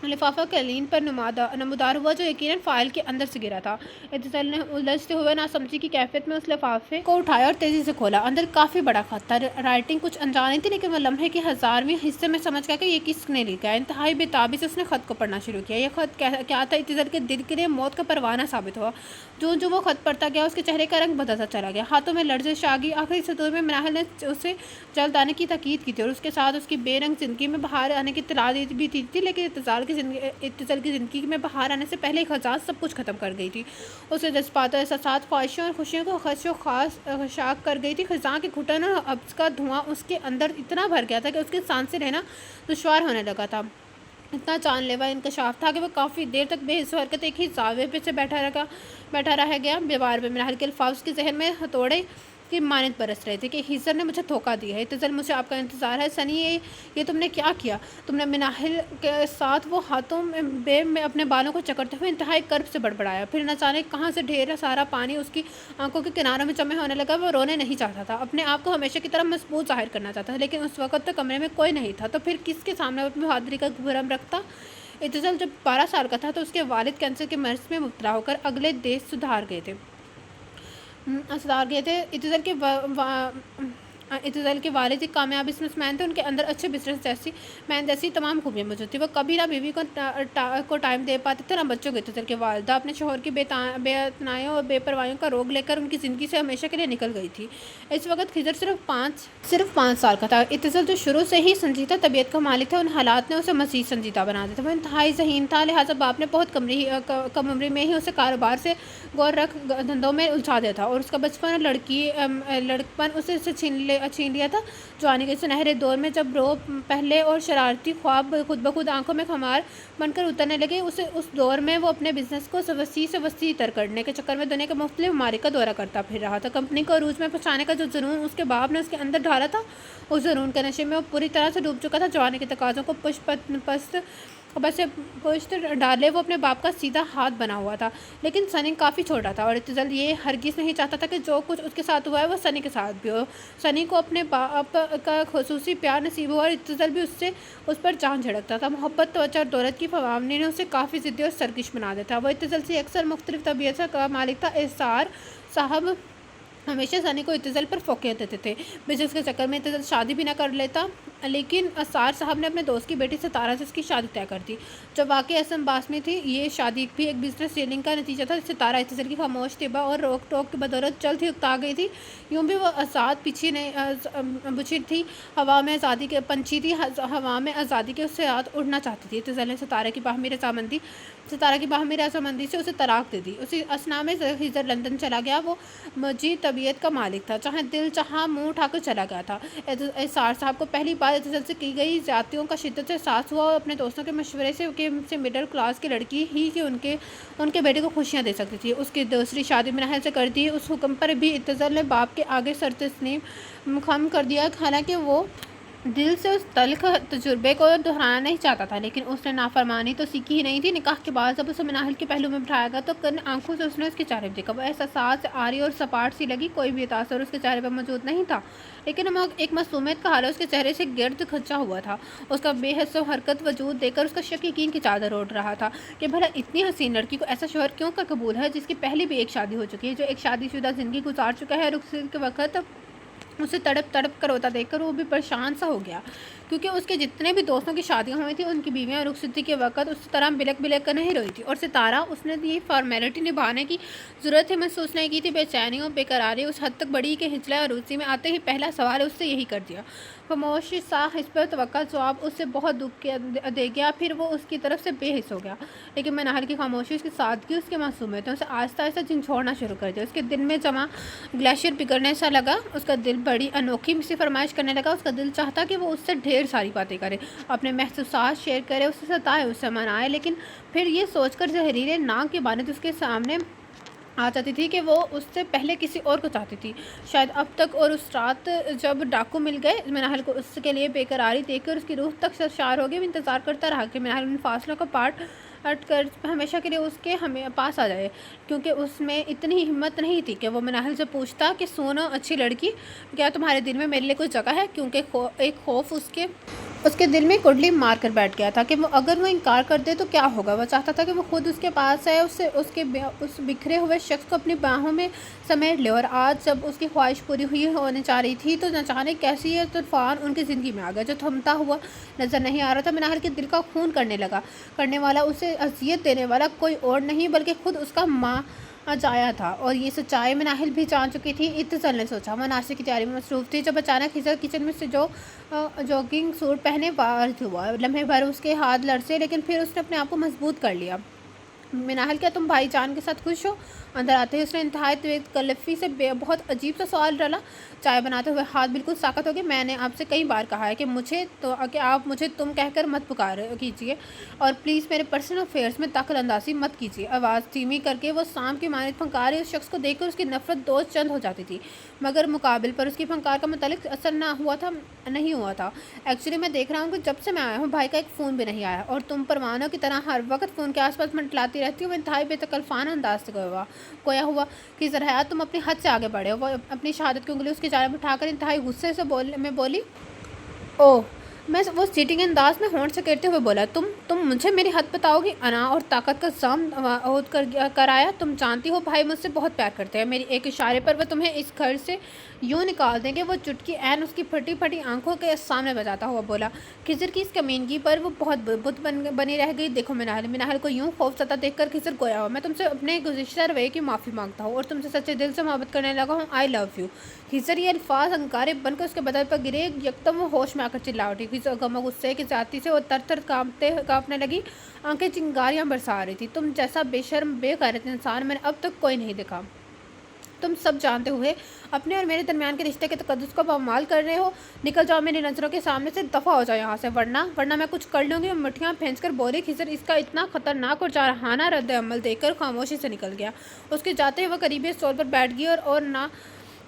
لفافہ قالین پر نمودار ہوا جو یقیناً فائل کے اندر سے گرا تھا۔ اتزل نے الجھتے ہوئے ناسمجھی کی کیفیت میں اس لفافے کو اٹھایا اور تیزی سے کھولا۔ اندر کافی بڑا خط تھا، رائٹنگ کچھ انجانی تھی، لیکن وہ لمحے کے 1000ویں حصے میں سمجھ گیا کہ یہ کس نے لکھا ہے۔ انتہائی بے تابی سے اس نے خط کو پڑھنا شروع کیا۔ یہ خط کیا تھا؟ اتزل کے دل کے لیے موت کا پروانہ ثابت ہوا۔ جو وہ خط پڑھتا گیا اس کے چہرے کا رنگ بدلتا چلا گیا، ہاتھوں میں لرزش آ گئی۔ آخری سطور میں مناہل نے اسے جلد آنے کی تاکید کی تھی اور اس کے ساتھ اس کی بے رنگ زندگی میں بہار آنے کی اطلاع بھی دی تھی، لیکن اتزل کی زندگی میں بہار آنے سے پہلے ایک خزاں سب کچھ ختم کر گئی تھی۔ اس کے جذبات، احساسات، خواہشوں اور خوشیوں کو خش و خاک کر گئی تھی۔ خزاں کی گھٹن اور حبس کا دھواں اس کے اندر اتنا بھر گیا تھا کہ اس کے سانسیں لینا دشوار ہونے لگا تھا۔ اتنا جان لیوا انکشاف تھا کہ وہ کافی دیر تک بے حس و حرکت ایک ہی زاویے پہ سے بیٹھا رہ گیا۔ بار بار مناہل کے الفاظ اس کے ذہن میں ہتھوڑے کی مانند برس رہے تھے کہ خضر نے مجھے دھوکہ دیا ہے، اتزل مجھے آپ کا انتظار ہے، سنی یہ تم نے کیا کیا؟ تم نے مناہل کے ساتھ وہ ہاتھوں میں اپنے بالوں کو چکرتے ہوئے انتہائی کرب سے بڑبڑایا۔ پھر نہ جانے کہاں سے ڈھیر سارا پانی اس کی آنکھوں کے کناروں میں جمع ہونے لگا۔ وہ رونے نہیں چاہتا تھا، اپنے آپ کو ہمیشہ کی طرح مضبوط ظاہر کرنا چاہتا تھا، لیکن اس وقت تو کمرے میں کوئی نہیں تھا، تو پھر کس کے سامنے اپنی بہادری کا بھرم رکھتا؟ اتزل جب 12 سال کا تھا تو اس کے والد کینسر کے مرض میں مبتلا ہو کر اگلے دیش سدھار گئے تھے۔ اتزل کے والد ایک کامیاب بزنس مین تھے، ان کے اندر اچھے بزنس مین جیسی تمام خوبیاں موجود تھیں۔ وہ کبھی نہ بیوی کو ٹائم دے پاتے تھے، نہ بچوں کو۔ اتزل کے والدہ اپنے شوہر کی بے اعتنائیوں اور بے پروائیوں کا روگ لے کر ان کی زندگی سے ہمیشہ کے لیے نکل گئی تھی۔ اس وقت خضر صرف 5 سال کا تھا۔ اتزل جو شروع سے ہی سنجیدہ طبیعت کا مالک تھا، ان حالات نے اسے مزید سنجیدہ بنا دیا تھا۔ وہ انتہائی ذہین تھا، لہٰذا باپ نے بہت کم عمری میں ہی اسے کاروبار سے غور رکھ دھندوں میں الجھا دیا تھا، اور اس کا بچپن اور لڑکپن اسے छीन लिया था। जवानी के सुनहरे दौर में जब रो पहले और शरारती ख्वाब खुद ब खुद आंखों में खमार बनकर उतरने लगे, उस दौर में वो अपने बिजनेस को वसी से वसी तर करने के चक्कर में दुनिया के मुख्तलिफ ममालिक का दौरा करता फिर रहा था। कंपनी को अरूज में पहुँचाने का जो जुनून उसके बाप ने उसके अंदर ढाला था, उस जुनून के नशे में वो पूरी तरह से डूब चुका था। जवानी के तकाज़ों को बस से पुश्त डाले वो अपने बाप का सीधा हाथ बना हुआ था। लेकिन सनी काफ़ी छोटा था और इत्तज़ल ये हरगिज़ नहीं चाहता था कि जो कुछ उसके साथ हुआ है वो सनी के साथ भी हो। सनी को अपने बाप का खुसूसी प्यार नसीब हुआ और इत्तज़ल भी उस पर जान झड़कता था। मोहब्बत, तवज्जो और दौलत की फवामनी ने उसे काफ़ी ज़िद्दी और सरकश बना दिया था। वो इत्तज़ल से अक्सर मुख्तलिफ तबीयत का मालिक था। एसार साहब हमेशा सनी को इत्तज़ल पर फोकियत देते थे। बिजनेस के चक्कर में इत्तज़ल शादी भी ना कर लेता, लेकिन असार साहब ने अपने दोस्त की बेटी सितारा से उसकी शादी तय कर दी, जो वाकई असम बास में थी। ये शादी भी एक बिजनेस डीलिंग का नतीजा था। सितारा इत्तज़ल की खामोश तिबा और रोक टोक की बदौलत जल्द ही उकता गई थी। यूँ भी वो आज़ाद बुझी थी, हवा में आज़ादी के पंछी थी, हवा में आज़ादी के उससे साथ उड़ना चाहती थी। इत्तज़ल ने सितारा की बाहमी रजामंदी से उसे तलाक दे दी। उसी असना में खिज़र लंदन चला गया। वो मजीद तबीयत का मालिक था, चाहे दिल चाहा मुँह उठाकर चला गया था। एसार साहब को पहली बार इत्तज़ल से की गई ज़्यादतियों का शिद्दत से एहसास हुआ और अपने दोस्तों के मशवरे से मिडिल क्लास की लड़की ही कि उनके बेटे को खुशियाँ दे सकती थी। उसकी दूसरी शादी मिनाहल से कर दी। उस हुक्म पर भी इत्तज़ल ने बाप के आगे सर तस्लीम खम कर दिया। हालांकि वो दिल से उस तल्ख तजुर्बे को दोहराना नहीं चाहता था, लेकिन उसने नाफरमानी तो सीखी ही नहीं थी। निकाह के बाद जब उसे मिनाहल के पहलू में बिठाया गया तो कन आंखों से उसने उसके चेहरे पर देखा। वो एहसास से आरी और सपाट सी लगी, कोई भी तासर उसके चेहरे पर मौजूद नहीं था, लेकिन एक मासूमियत का हाल उसके चेहरे से गिर्द खचा हुआ था। उसका बेहद हरकत वजूद देखकर उसका शक यकीन की चादर ओढ़ रहा था कि भला इतनी हसीन लड़की को ऐसा शोहर क्यों कर कबूल है, जिसकी पहले भी एक शादी हो चुकी है, जो एक शादीशुदा ज़िंदगी गुजार चुका है। रुखसत के वक्त उसे तड़प कर रोता देखकर वो भी परेशान सा हो गया, क्योंकि उसके जितने भी दोस्तों की शादियां हुई थी उनकी बीवियां रुखसती के वक्त उस तरह बिलक कर नहीं रोई थी। और सितारा, उसने ये फॉर्मेलिटी निभाने की ज़रूरत ही महसूस नहीं की थी। बेचैनी और बेकरारी उस हद तक बड़ी कि हिजला और रूसी में आते ही पहला सवाल उससे यही कर दिया। खामोशी सा इस पर तवक्का जवाब उससे बहुत दुख दे गया। फिर वो उसकी तरफ से बेहिस हो गया, लेकिन मिनाहल की खामोशी, उसकी सादगी, उसके मासूमियत उसे आहिस्ता आहिस्ता झिझोड़ना शुरू कर दिया। उसके दिल में जमा ग्लेशियर पिघलने सा लगा। उसका दिल बड़ी अनोखी सी फरमाइश करने लगा। उसका दिल चाहता कि वो उससे ढेर सारी बातें करे, अपने महसूसात शेयर करे, उससे सताए, उससे मनाए, लेकिन फिर ये सोचकर जहरीले नाक की बात उसके सामने आ जाती थी कि वो उससे पहले किसी और को चाहती थी, शायद अब तक। और उस रात जब डाकू मिल गए, मिनाहल को उसके लिए बेकरारी देखकर उसकी रूह तक सरशार हो गई। वो इंतज़ार करता रहा कि मिनाहल उन फासलों का पार्ट हट कर हमेशा के लिए उसके पास आ जाए, क्योंकि उसमें इतनी हिम्मत नहीं थी कि वो मिनाहल से पूछता कि सोनो अच्छी लड़की, क्या तुम्हारे दिल में मेरे लिए कोई जगह है, क्योंकि एक खौफ उसके दिल में कुंडली मार कर बैठ गया था कि अगर वो इनकार कर दे तो क्या होगा। वो चाहता था कि वो खुद उसके पास है, उस बिखरे हुए शख्स को अपनी बाहों में समेट ले। और आज जब उसकी ख्वाहिश पूरी होने जा रही थी तो न जाने कैसी ये तूफान उनकी ज़िंदगी में आ गया, जो थमता हुआ नज़र नहीं आ रहा था। मिनाहल के दिल का खून करने वाला, उसे अजियत देने वाला कोई और नहीं बल्कि खुद उसका माँ जाया था। और ये सच्चाई मिनाहल भी जान चुकी थी। इत्तज़ल ने सोचा, वो नाश्ते की तैयारी में मसरूफ़ थी जब अचानक खिज़र किचन में से जो जॉगिंग सूट पहने बाहर हुआ। लम्हे भर उसके हाथ लड़से, लेकिन फिर उसने अपने आप को मजबूत कर लिया। मिनाहल, क्या तुम भाई जान के साथ खुश हो? अंदर आते ही उसने इंतहाई तकल्लुफ़ी से बहुत अजीब सा सवाल डाला। चाय बनाते हुए हाथ बिल्कुल साकत हो गए। मैंने आपसे कई बार कहा है कि आप मुझे तुम कहकर मत पुकार कीजिए, और प्लीज़ मेरे पर्सनल अफेयर्स में दखल अंदाज़ी मत कीजिए। आवाज़ धीमी करके वो सांप की मानद फंकार रही उस शख्स को देखकर उसकी नफ़रत दो चंद हो जाती थी, मगर मुकाबिल पर उसकी फंकार का मुतल्लिक असर नहीं हुआ था। एक्चुअली मैं देख रहा हूँ कि जब से मैं आया हूँ भाई का एक फ़ोन भी नहीं आया, और तुम परवानों की तरह हर वक्त फ़ोन के आसपास मंडलाती रहती हो। वो इंतहाई बेतकल्लुफ़ाना अंदाज से खोया हुआ कि ज़रा तुम अपनी हद से आगे बढ़े हो। वो अपनी शहादत की उंगली उसके जाने उठाकर इंतहाई गुस्से से बोली, ओह। वो चीटिंग अंदाज में होंठ सकेटते हुए बोला, तुम मुझे मेरी हद बताओगी? अना और ताकत का जाम ओद कर आया। तुम जानती हो भाई मुझसे बहुत प्यार करते हैं। मेरी एक इशारे पर वो तुम्हें इस घर से यूँ निकाल देंगे। वो चुटकी ऐन उसकी फटी फटी आंखों के सामने बजाता हुआ बोला। खिज़र की इस कमीनगी पर वो बहुत बुत बनी रह गई। देखो मिनाहल को यूँ खौफज़दा देखकर खिज़र गोया हुआ, मैं तुमसे अपने गुज़िश्ता रवैये की माफ़ी मांगता हूँ और तुमसे सच्चे दिल से मोहब्बत करने लगा हूँ। I love you. खिज़र ये अल्फाज अंगारे बनकर उसके बदन पर गिरे। यकदम वो होश में आकर चिल्ला उठी। खिज़र गम गुस्से की जाती से वो तर काँपने लगी, आंखें चिंगारियाँ बरसा रही थी। तुम जैसा बेशर्म बेगैरत इंसान मैंने अब तक कोई नहीं देखा। तुम सब जानते हुए अपने और मेरे दरमियान के रिश्ते के तकद्दुस को पामाल कर रहे हो। निकल जाओ मेरी नज़रों के सामने से, दफ़ा हो जाओ यहाँ से, वरना मैं कुछ कर लूँगी। मुठ्ठियाँ खींचकर बोली। खिज़र इसका इतना ख़तरनाक और जारहाना रद्द अमल देखकर खामोशी से निकल गया। उसके जाते ही वह करीबी स्टॉल पर बैठ गई और ना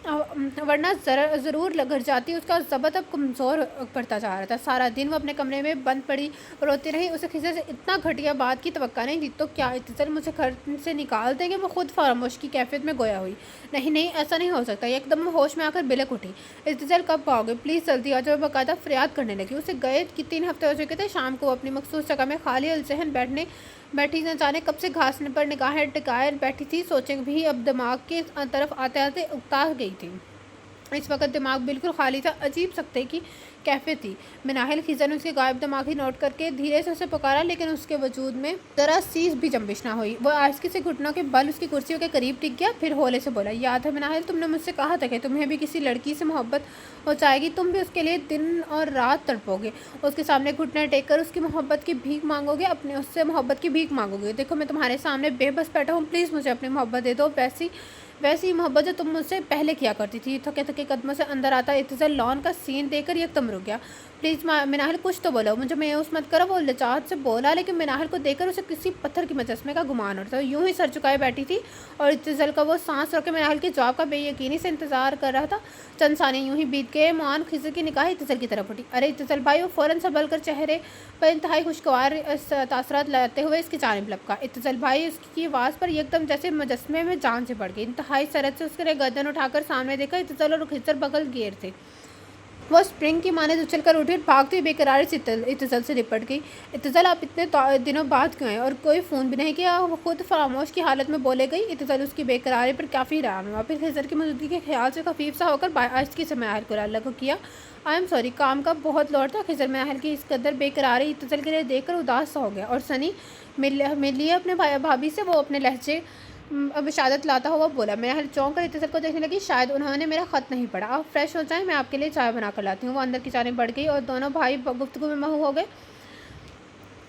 वरना ज़रूर घर जाती। उसका ज़ब्त अब कमज़ोर पड़ता जा रहा था। सारा दिन वो अपने कमरे में बंद पड़ी रोती रही। उसे खिज़र से इतना घटिया बात की तवक्का नहीं थी। तो क्या इत्तिज़ाल मुझे घर से निकाल देंगे? वो खुद फरामोश की कैफियत में गोया हुई। नहीं, ऐसा नहीं हो सकता। एकदम होश में आकर बिलक उठी। इत्तिज़ाल कब आओगे? प्लीज़ जल्दी आ जाओ। बाकायदा फरियाद करने लगी। उसे गए कि 3 हफ्ते हो चुके थे। शाम को वो अपनी मखसूस जगह में खाली अलज़हन बैठी न जाने कब से घास पर निगाहें टिकाए बैठी थी। सोचें भी अब दिमाग के तरफ आते आते उकता गई थी। इस वक्त दिमाग बिल्कुल खाली था। अजीब सकते की कैफियत थी। मिनाहिल खिज़र ने उसके गायब दिमाग ही नोट करके धीरे से उसे पुकारा, लेकिन उसके वजूद में ज़रा सीस भी जंबिश ना हुई। वो आहिस्ते से घुटनों के बल उसकी कुर्सियों के करीब टिक गया। फिर होले से बोला, याद है मिनाहिल, तुमने मुझसे कहा था कि तुम्हें भी किसी लड़की से मोहब्बत हो जाएगी, तुम भी उसके लिए दिन और रात तड़पोगे, उसके सामने घुटने टेक कर उसकी मोहब्बत की भीख मांगोगे, अपने उससे मोहब्बत की भीख मांगोगे। देखो मैं तुम्हारे सामने बेबस बैठा हूँ, प्लीज़ मुझे अपनी मोहब्बत दे दो, वैसी मोहब्बत जो तुम मुझसे पहले किया करती थी। थके थके कदमों से अंदर आता इत्तिज़ाल लॉन का सीन देखकर एकदम रुक गया। प्लीज़ मिनाहिल कुछ तो बोलो, मुझे मायूस मत करो। वो लजात से बोला, लेकिन मिनाहिल को देखकर उसे किसी पत्थर के मुजस्मे का गुमान उठा। यूं ही सर झुकाए बैठी थी और इत्तिज़ाल का वो सांस रोके मिनाहिल के जवाब का बेयकीनी से इंतजार कर रहा था। चंद साने यूं ही बीत गए। मान खिज़र की निगाह इत्तिज़ाल की तरफ उठी। अरे इत्तिज़ाल भाई! वो फ़ौरन संभल कर चेहरे पर इंतहाई खुशगवार तासरात लाते हुए इसकी जानिब लपका। इत्तिज़ाल भाई! उसकी आवाज़ पर एकदम जैसे मुजस्मे में जान से बढ़ गई। इंतहाई सरत से उसने गर्दन उठाकर सामने देखा। इत्तिज़ाल और खिज़र बगल घेर थे। वो स्प्रिंग की माने उछल कर उठी और भागती हुई बेकरारी से इत्तिज़ाल से लिपट गई। इत्तिज़ाल आप इतने दिनों बाद क्यों आए? और कोई फ़ोन भी नहीं किया? वो खुद फरामोश की हालत में बोले गई। इत्तिज़ाल उसकी बेकरारी पर काफ़ी हैरान हुआ। फिर खिज़र की मौजूदगी के ख्याल से खफीफ सा होकर आहिस्ता से मिनाहिल को लागू किया। आई एम सॉरी, काम का बहुत लोड था। खिज़र मिनाहिल की इस कदर बेकरारी इत्तिज़ाल के लिए देखकर उदास सा हो गया। और सनी मिल लिए अपने भाभी से? वो अपने लहजे अब शहादत लाता हुआ बोला। मिनाहिल चौंक कर इत्तिज़ाल को देखने लगी। शायद उन्होंने मेरा ख़त नहीं पढ़ा। आप फ्रेश हो जाएं, मैं आपके लिए चाय बना कर लाती हूँ। वो अंदर की जानिब बढ़ गई और दोनों भाई गुफ्तगू में महू हो गए।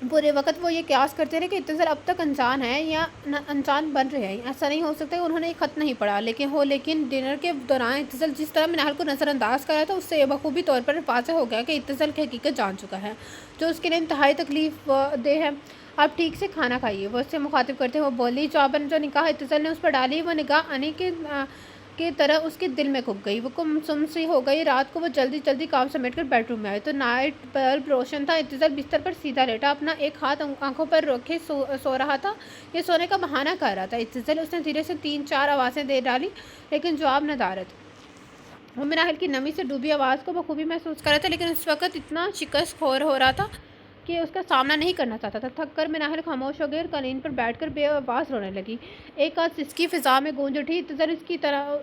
पूरे वक्त वो ये क्यास करते रहे कि इत्तिज़ाल अब तक अनजान है या अनजान बन रहे हैं। ऐसा नहीं हो सकता कि उन्होंने ख़त नहीं पढ़ा। लेकिन डिनर के दौरान इत्तिज़ाल जिस तरह मिनाहिल को नज़रअंदाज करा था, उससे बखूबी तौर पर वाज़ेह हो गया कि इत्तिज़ाल की हकीकत जान चुका है, जो उसके लिए इंतहाई तकलीफ दे है। आप ठीक से खाना खाइए, वो उससे मुखातिब करते हुए बोली। जो निगाह इत्तिज़ाल ने उस पर डाली, वो निगाह अनी की तरह उसके दिल में घुप गई। वो गुमसुम सी हो गई। रात को वो जल्दी काम समेट कर बेडरूम में आए तो नाइट बल्ब रोशन था। इत्तिज़ाल बिस्तर पर सीधा लेटा अपना एक हाथ आंखों पर रखे सो रहा था। ये सोने का बहाना कर रहा था। इत्तिज़ाल उसने धीरे से 3-4 आवाज़ें दे डाली, लेकिन जवाब नदारद। वो मिनाहिल की नमी से डूबी आवाज़ को बखूबी महसूस कर रहा था, लेकिन उस वक्त इतना शिकस्त खोर हो रहा था कि उसका सामना नहीं करना चाहता था। थक कर मिनाहिल खामोश हो गई और कालीन पर बैठकर बेआवाज़ रोने लगी। एक आध सिसकी फ़िज़ा में गूंज उठी। इत्तिज़ाल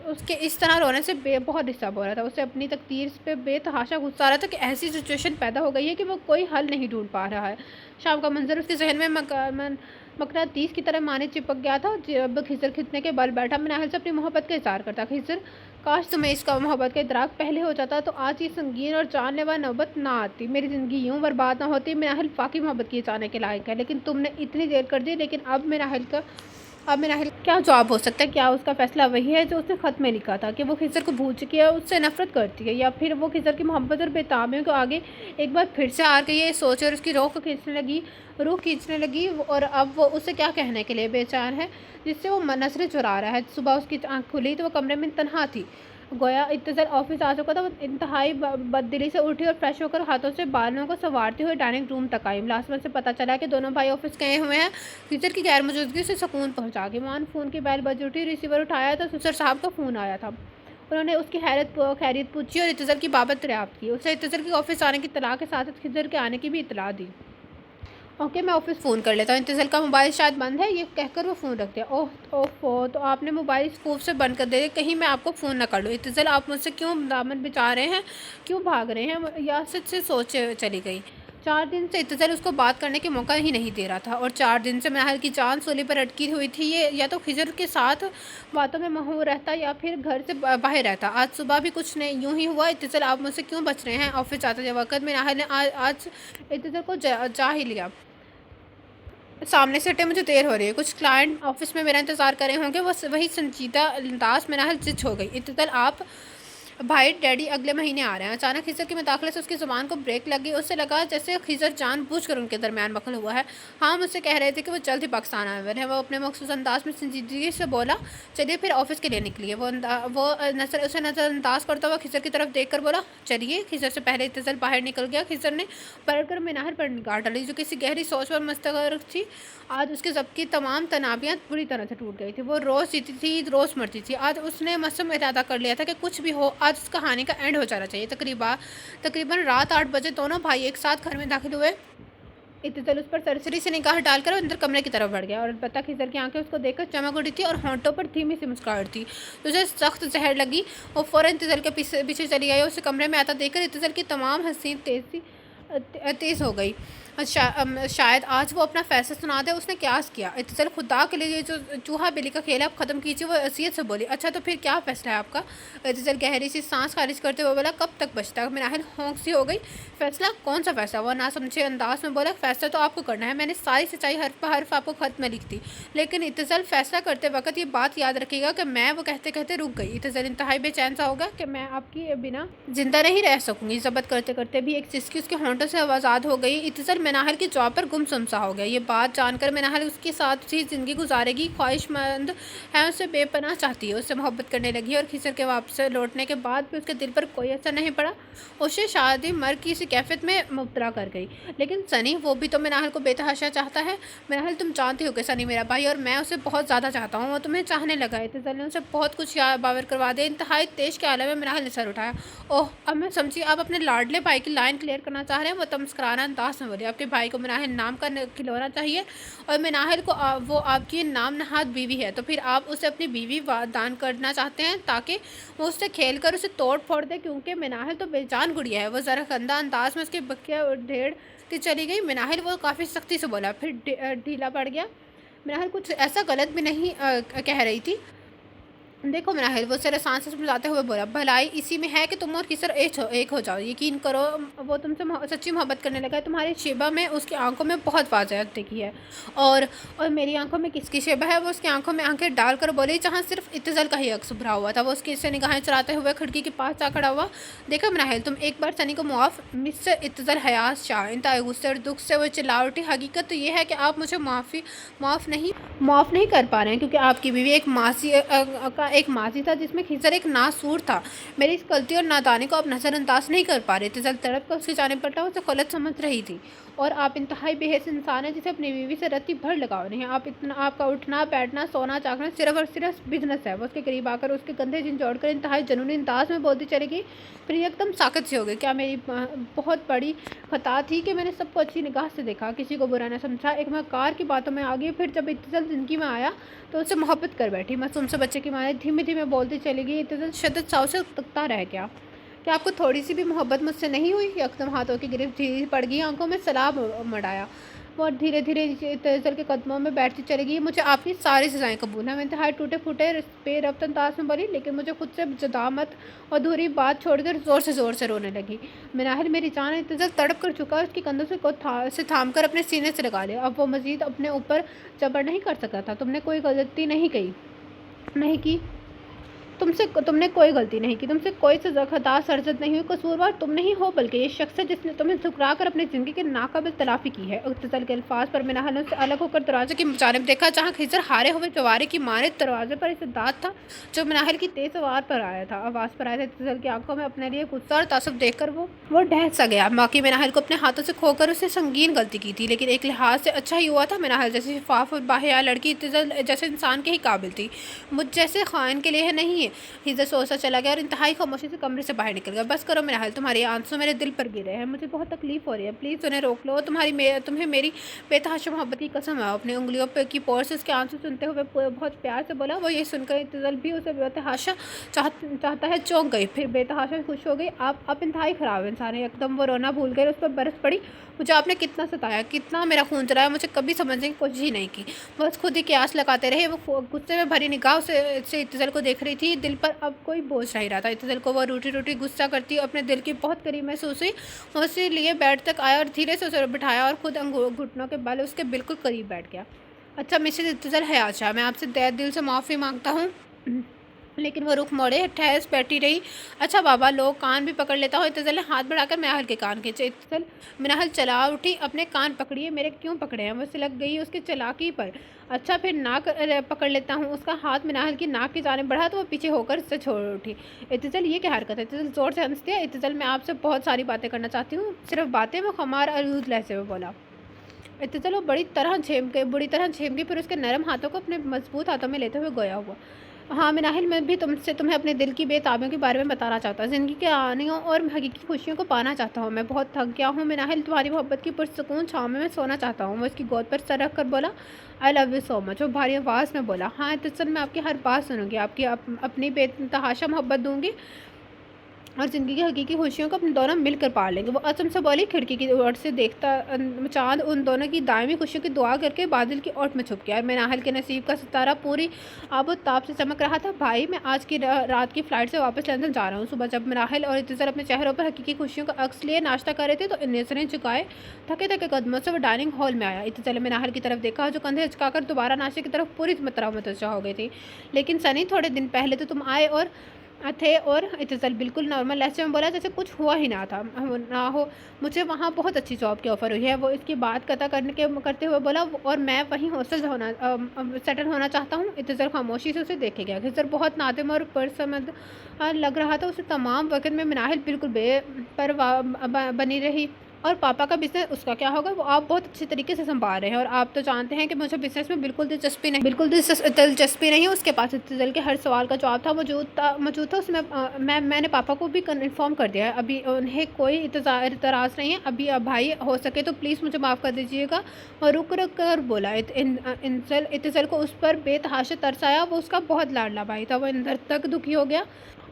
उसके इस तरह रोने से बहुत डिस्टर्ब हो रहा था। उसे अपनी तकदीर पे बेतहाशा गुस्सा आ रहा था कि ऐसी सिचुएशन पैदा हो गई है कि वो कोई हल नहीं ढूंढ पा रहा है। शाम का मंजर उसके जहन में मकनातीस की तरह माने चिपक गया था। जब खिज़र खिंचने के बल बैठा मिनाहिल से अपनी मोहब्बत का इज़हार करता। खिज़र, काश तुम्हें इसका मोहब्बत का इदराक पहले हो जाता तो आज ये संगीन और जानलेवा नौबत ना आती, मेरी ज़िंदगी यूँ बर्बाद ना होती। मिनाहिल वाकई मोहब्बत किए जाने के लायक है, लेकिन तुमने इतनी देर कर दी। लेकिन अब मिनाहिल क्या जवाब हो सकता है? क्या उसका फैसला वही है जो उसने ख़त में लिखा था कि वो खिज़र को भूल चुकी है, उससे नफ़रत करती है, या फिर वो खिज़र की मोहब्बत और बेताबियों को आगे एक बार फिर से हार गई है? सोच और उसकी रूह खींचने लगी और अब वो उसे क्या कहने के लिए बेचैन है, जिससे वो नज़रें चुरा रहा है। सुबह उसकी आँख खुली तो वो कमरे में तन्हा थी। गोया इत्तिज़ाल ऑफिस आ चुका था। वो इंतहाई बददिली से उठी और फ्रेश होकर हाथों से बालों को संवारते हुए डाइनिंग रूम तक आई। मुलाज़िमत से पता चला कि दोनों भाई ऑफिस गए हुए हैं। खिज़र की गैर मौजूदगी से सुकून पहुंचा के मान फ़ोन की बेल बज उठी। रिसीवर उठाया तो सुसर साहब का फ़ोन आया था। उन्होंने उसकी खैरियत पूछी और इत्तिज़ाल की बाबत दरियाफ्त की। उसे इत्तिज़ाल के ऑफिस आने की इत्तला के साथ खिज़र के आने की भी इत्तला दी। ओके, मैं ऑफिस फ़ोन कर लेता हूँ। इत्तिज़ाल का मोबाइल शायद बंद है, ये कहकर वो फ़ोन रख दिया। ओह, तो आपने मोबाइल स्कूप से बंद कर दिया, कहीं मैं आपको फ़ोन ना कर लूँ। इत्तिज़ाल, आप मुझसे क्यों दामन बिछा रहे हैं, क्यों भाग रहे हैं? यासिर से सोचे चली गई। 4 दिन से इत्तिज़ाल उसको बात करने के मौका ही नहीं दे रहा था और 4 दिन से मिनाहिल की जान सूली पर अटकी हुई थी। ये या तो खिज़र के साथ बातों में महू रहता या फिर घर से बाहर रहता। आज सुबह भी कुछ नहीं, यूं ही हुआ। इत्तिज़ाल, आप मुझसे क्यों बच रहे हैं? ऑफिस जाते वक्त मिनाहिल ने आज इत्तिज़ाल को जा ही लिया। सामने से हटे, मुझे देर हो रही है। कुछ क्लाइंट ऑफिस में मेरा इंतज़ार कर रहे होंगे। बस वही संजीदा अंदाज में नाहल जिच हो गई। इत्तल आप भाई डैडी अगले महीने आ रहे हैं। अचानक खिज़र की मुदाखलत से उसकी ज़ुबान को ब्रेक लग गई। उससे लगा जैसे खिज़र जानबूझकर उनके दरमियान मखल हुआ है। हाँ, मुझसे कह रहे थे कि वो जल्द ही पाकिस्तान आए हुए हैं। वो अपने मखसूस अंदाज में संजीदगी से बोला, चलिए फिर ऑफिस के लिए निकलिए। उसे नज़रअंदाज करता हुआ खिज़र की तरफ देख कर बोला, चलिए। खिज़र से पहले इत्तज़ल बाहर निकल गया। खिज़र ने पलट कर मिनाहर पर निगाह डाली, जो किसी गहरी सोच पर मुस्तग़रक़ थी। आज उसके ज़ब्त की तमाम तनाबियाँ बुरी तरह से टूट गई थी। वो रोज़ जीती थी, रोज़ मरती थी। आज उसने मसम इरादा कर लिया था कि कुछ भी हो, आज उस कहानी का एंड हो जाना चाहिए। तकरीबन रात 8 बजे दोनों भाई एक साथ घर में दाखिल हुए। इत्तज़ल उस पर सरसरी से निगाह डालकर अंदर कमरे की तरफ बढ़ गया, और अलबत्ता खिज़र की आंखें उसको देखकर चमक उठी थी और होंठों पर धीमी सी मुस्कुराहट थी। उसे सख्त जहर लगी। वो फ़ौरन इत्तज़ल के पीछे चली आई। उसे कमरे में आता देखकर इत्तज़ल की तमाम हंसी तेज़ हो गई। शायद आज वो अपना फैसला सुना दे। उसने क्यास किया, इत्तज़ल खुदा के लिए ये जो चूहा बिल्ली का खेल है आप ख़त्म कीजिए। वो असीयत से बोली, अच्छा तो फिर क्या फ़ैसला है आपका? इत्तज़ल गहरी सी सांस खारिज करते हुए बोला, कब तक बचता? मिनाहिल होंक सी हो गई। फ़ैसला? कौन सा फ़ैसला? वो ना समझे अंदाज में बोला, फ़ैसला तो आपको करना है। मैंने सारी सच्चाई हर्फ पर हर्फ आपको ख़त में लिख दी। लेकिन इत्तज़ल फ़ैसला करते वक्त ये बात याद रखिएगा कि मैं वो कहते कहते रुक गई। इत्तज़ल इंतहाई बेचैन सा होगा कि मैं आपकी बिना ज़िंदा नहीं रह सकूँगी। ज़ब्त करते करते भी एक सिसकी उसके होंठों से आज़ाद हो गई। इत्तज़ल मिनाहिल की जॉब पर गुमसुम सा हो गया। ये बात जानकर मिनाहिल उसके साथ ही ज़िंदगी गुजारेगी, ख्वाहिशमंद है, उससे बेपनाह चाहती है, उससे मोहब्बत करने लगी। और खिज़र के वापस लौटने के बाद भी उसके दिल पर कोई असर नहीं पड़ा। उसे शादी मर्ग की इसी कैफियत में मुब्तला कर गई। लेकिन सनी, वो भी तो मिनाहिल को बेतहाशा चाहता है। मिनाहिल, तुम जानती हो कि सनी मेरा भाई, और मैं उसे बहुत ज़्यादा चाहता हूँ। वो तुम्हें चाहने लगा है। इत्तज़ल ने उसे बहुत कुछ बावर करवा दिया। इंतहाई तेज के आलम में मिनाहिल ने सर उठाया। ओह, अब मैं समझी, आप अपने लाडले भाई की लाइन क्लियर करना चाह रहे हैं। वो तमस्कराना अंदाज में बोली, आपके भाई को मिनाहिल नाम का खिलौना चाहिए, और मिनाहिल को वो आपकी नाम नहाद बीवी है, तो फिर आप उसे अपनी बीवी दान करना चाहते हैं ताकि वो उससे खेल कर उसे तोड़ फोड़ दे, क्योंकि मिनाहिल तो बेजान गुड़िया है। वो ज़रा गंदा अंदाज में उसकी बकिया ढेड़ की चली गई। मिनाहिल, वो काफ़ी सख्ती से बोला, फिर ढीला पड़ गया। मिनाहिल कुछ ऐसा गलत भी नहीं कह रही थी। देखो मिनाहिल, वो सर सांस समझाते हुए बोला, भलाई इसी में है कि तुम और किसर एक हो जाओ। यकीन करो, वो तुमसे सच्ची मोहब्बत करने लगा है। तुम्हारी शेबा में उसकी आंखों में बहुत वाज़हत देखी है, और मेरी आंखों में किसकी शेबा है? वो उसकी आंखों में आंखें डालकर बोली, जहाँ सिर्फ इत्तज़ल का ही अक्स उभरा हुआ था। वो उसकी से निगाहें चलाते हुए खिड़की के पास जा खड़ा हुआ। देखो मिनाहिल, तुम एक बार सनी को मुआफ़। मिस्टर इत्तज़ल हयात शाह इंतहाई गुस्से और दुख से वो चिल्ला उठी, हकीकत तो ये है कि आप मुझे माफ़ नहीं कर पा रहे हैं, क्योंकि आपकी बीवी एक माजी था जिसमें खिज़र एक नासूर था। मेरी इस गलती और नादानी को आप नज़रअंदाज नहीं कर पा रहे। इत्तज़ल तड़प कर उसकी जानिब पलटा, उसे गलत समझ रही थी। और आप इंतहाई बेहस इंसान हैं जिसे अपनी बीवी से रत्ती भर लगाव नहीं है। आपका उठना बैठना सोना जागना सिर्फ और सिर्फ बिजनेस है। वो उसके करीब आकर उसके कंधे झंझोड़ कर इंतहाई जुनूनी अंदाज में बोलती चली गई। फिर एकदम साकत सी हो गई। क्या मेरी बहुत बड़ी खता थी कि मैंने सबको अच्छी निगाह से देखा, किसी को बुरा न समझा, एक मकार की बातों में आ गई। फिर जब इत्तज़ल ज़िंदगी में आया तो उससे मोहब्बत कर बैठी। मासूम से बच्चे की माँ धीमे धीमे बोलती चली गई। इत्तज़ल शद्दत सा उसे तकता रह गया। क्या आपको थोड़ी सी भी मोहब्बत मुझसे नहीं हुई? एकदम हाथों की गिरफ्त ढीली पड़ गई, आंखों में सलाब मढ़ाया। वो धीरे धीरे इत्तज़ल के कदमों में बैठती चली गई। मुझे आपकी सारी सज़ाएँ कबूल हैं। मैं इंतहाई टूटे फूटे बेरब्त अंदाज में बोली, लेकिन मुझे खुद से जुदा मत। और अधूरी बात छोड़कर ज़ोर से रोने लगी। मिनाहिल, मेरी जान। इत्तज़ल तड़प कर चुका, उसके कंधों से थाम कर अपने सीने से लगा लिया। अब वो मज़ीद अपने ऊपर जबर नहीं कर सकता था। तुमने कोई गलती नहीं की। तुमने कोई गलती नहीं की। तुमसे कोई खता सरजद नहीं हुई। कसूरवार तुम नहीं हो, बल्कि ये शख्स है जिसने तुम्हें ठुकरा कर अपनी ज़िंदगी के नाकाबिल तलाफ़ी की है। इत्तज़ल के अल्फाज पर मिनाहिल से अलग होकर दरवाजे की जानिब देखा, जहाँ खिज़र हारे हुए जवारे की मारे दरवाजे पर इसे दाँत था जो मिनाहिल की तेज़ आवाज़ पर आया था। इत्तज़ल की आंखों में अपने लिए गुस्सा और तासुब देखकर वो ढह सा गया। बाकी मिनाहिल को अपने हाथों से खोकर उससे संगीन गलती की थी, लेकिन एक लिहाज से अच्छा ही हुआ था। मिनाहिल जैसी शफाफ और बाहया लड़की इत्तज़ल जैसे इंसान के ही काबिल थी, मुझ जैसे खाइन के लिए नहीं है। खिज़र सोचता चला गया और इंतहाई खामोशी से कमरे से बाहर निकल गया। बस करो मिनाहिल, तुम्हारे आंसू मेरे दिल पर गिरे हैं। मुझे बहुत तकलीफ़ हो रही है, प्लीज़ उन्हें रोक लो। तुम्हें मेरी बेतहाशा मोहब्बत की कसम है। अपनी उंगलियों पर की पोर से उसके आंसू सुनते हुए बहुत प्यार से बोला। वो ये सुनकर इत्तज़ल भी उसे बेतहाशा चाहता है चौंक गई, फिर बेतहाशा खुश हो गई। आप इंतहाई ख़राब इंसान है। एकदम वो रोना भूल गए, उस पर बरस पड़ी। मुझे आपने कितना सताया, कितना मेरा खून चलाया, मुझे कभी समझने की कोशिश ही नहीं की। बस खुद ही क्यास लगाते रहे। वो गुस्से में भरी निगाह से इत्तज़ल को देख रही थी। कि दिल पर अब कोई बोझ नहीं रहा था। इत्तेज़ाल को वो रूठी रूठी गुस्सा करती अपने दिल के बहुत करीब महसूस हुई। उसे लिए बेड तक आया और धीरे से उसे बिठाया और खुद घुटनों के बल उसके बिल्कुल करीब बैठ गया। अच्छा मिसेज इत्तेज़ाल हयात शाह, मैं आपसे तहे दिल से माफ़ी मांगता हूँ। लेकिन वो रुख मोड़े ठहस बैठी रही। अच्छा बाबा, लोग कान भी पकड़ लेता हूँ। इत्तेज़ाल ने हाथ बढ़ाकर मिनाहल के कान खींचे। इत्तेज़ाल मिनाहल चला उठी। अपने कान पकड़िए, मेरे क्यों पकड़े हैं? वो सिलक गई उसकी चालाकी पर। अच्छा फिर नाक पकड़ लेता हूँ। उसका हाथ मिनाहल की नाक की जानिब बढ़ा तो वो पीछे होकर उससे छोड़ उठी। इत्तेज़ाल ये क्या हरकत है? इत्तेज़ाल ज़ोर से हंस दिया। इत्तेज़ाल मैं आपसे बहुत सारी बातें करना चाहती हूँ, सिर्फ बातें। वो खमार आलूद लहजे में बोला। इत्तेज़ाल वो बुरी तरह झेम के फिर उसके नरम हाथों को अपने मजबूत हाथों में लेते हुए गोया हुआ। हाँ मिनाहिल, मैं भी तुम्हें अपने दिल की बेताबियों के बारे में बताना चाहता हूँ। ज़िंदगी के आनियों और हकीकी खुशियों को पाना चाहता हूँ। मैं बहुत थक गया हूँ मिनाहिल, तुम्हारी मोहब्बत की पुरसुकून छाँव में मैं सोना चाहता हूँ। वो उसकी गोद पर सर रख कर बोला, I love you so much. वो भारी आवाज़ में बोला, हाँ इत्तेज़ाल, मैं आपकी हर बात सुनूंगी, आपकी अपनी बेतहाशा मोहब्बत दूंगी और ज़िंदगी की हकीकी खुशियों को अपने दोनों मिलकर पार लेंगे। वो अचम से बोली। खिड़की की ओर से देखता चाँद उन दोनों की दायमी खुशियों की दुआ करके बादल की ओट में छुप गया। और मिनाहल के नसीब का सितारा पूरी आबोताब से चमक रहा था। भाई, मैं आज की रात की फ़्लाइट से वापस लंदन जा रहा हूँ। सुबह जब मिनाहल और इत्तेज़ाल अपने चेहरों पर हकीकी खुशियों का अक्स लिए नाश्ता कर रहे थे तो नज़रें झुकाए थके थके कदमों से वो डाइनिंग हॉल में आया। इत्तेज़ाल ने मिनाहल की तरफ देखा जो कंधे झुकाकर दोबारा नाश्ते की तरफ पूरी तरह मुतवज्जह हो गई थी। लेकिन सनी, थोड़े दिन पहले तो तुम आए और थे। और इत्तेज़ाल बिल्कुल नॉर्मल लहजे में बोला जैसे कुछ हुआ ही ना था ना हो। मुझे वहाँ बहुत अच्छी जॉब की ऑफ़र हुई है। वो इसकी बात करते हुए बोला, और मैं वहीं हॉस्टल सेटल होना चाहता हूँ। इत्तेज़ाल खामोशी से उसे देखे गया। खिज़र बहुत नादिम और पुरसमद लग रहा था। उसे तमाम वक्त में मिनाहिल बिल्कुल बेपरवाह बनी रही। और पापा का बिज़नेस, उसका क्या होगा? वो आप बहुत अच्छे तरीके से संभाल रहे हैं और आप तो जानते हैं कि मुझे बिज़नेस में बिल्कुल दिलचस्पी नहीं है उसके पास। इत्तेज़ाल के हर सवाल का जवाब था मौजूद था उसमें। मैंने पापा को भी इन्फॉर्म कर दिया है। अभी उन्हें कोई इतराज़ नहीं है। अभी भाई, हो सके तो प्लीज़ मुझे माफ़ कर दीजिएगा। और रुक कर बोला। इत्तेज़ाल को उस पर बेतहाशा तरस आया। वो उसका बहुत लाडला भाई था। वो अंदर तक दुखी हो गया।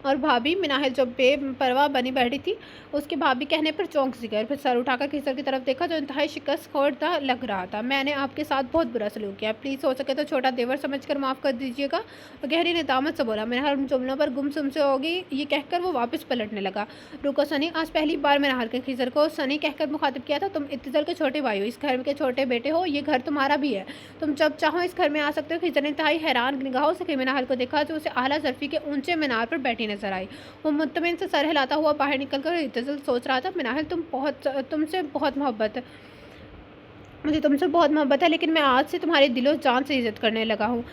और भाभी, मिनाहिल जो बेपरवाह बनी बैठी थी, उसके भाभी कहने पर चौंक सी गई। फिर सर उठाकर खिज़र की तरफ देखा जो इंतहाई शिकस्त खोरदा लग रहा था। मैंने आपके साथ बहुत बुरा सलूक किया, प्लीज़ हो सके तो छोटा देवर समझकर माफ़ कर दीजिएगा। वो गहरी निदामत से बोला। मिनाहिल उन जुमलों पर गुमसुम से होगी। ये कहकर वो वापस पलटने लगा। रुको सनी, आज पहली बार मिनाहिल के खिज़र को सनी कहकर मुखातिब किया था। तुम इत्तेज़ाल के छोटे भाई हो, इस घर के छोटे बेटे हो। ये घर तुम्हारा भी है, तुम जब चाहो इस घर में आ सकते हो। खिज़र ने इंतहाई हैरान निगाहों से मिनाहिल को देखा जो उसे आला ज़रफ़ी के ऊंचे मीनार पर बैठी नजर आई। वो मुतमिन से सर हिलाता हुआ बाहर निकलकर इत्तेज़ाल सोच रहा था, मिनाहिल तुमसे बहुत मोहब्बत है, मुझे तुमसे बहुत मोहब्बत है, लेकिन मैं आज से तुम्हारी दिलो जान से इज़्ज़त करने लगा हूँ।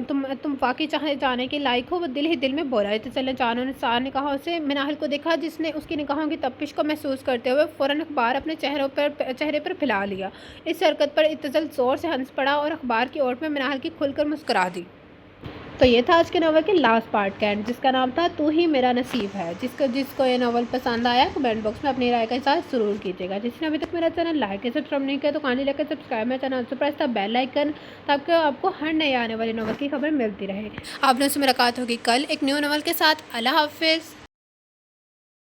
तुम वाकई चाहे जाने के लायक हो। वो दिल ही दिल में बोला। इत्तेज़ाल ने जानों निसार निगाहों से मिनाहिल को देखा जिसने उसकी निगाहों की तपिश को महसूस करते हुए फ़ौरन अखबार अपने चेहरे पर फैला लिया। इस हरकत पर इत्तेज़ाल ज़ोर से हंस पड़ा और अखबार की ओट में मिनाहिल की खुलकर मुस्कुरा दी। तो ये था आज के नावल के लास्ट पार्ट का एंड, जिसका नाम था तू ही मेरा नसीब है। जिसको ये नावल पसंद आया कमेंट बॉक्स में अपनी राय का इज़हार ज़रूर कीजिएगा। जिसने अभी तक मेरा चैनल लाइक या सब्सक्राइब नहीं किया तो काइंडली लाइक सब्सक्राइब मेरा चैनल से प्रेस द बेल आइकन, ताकि आपको हर नए आने वाली नावल की खबर मिलती रहे। आप लोगों से मुलाकात होगी कल एक न्यू नावल के साथ। अल्लाह हाफिज़।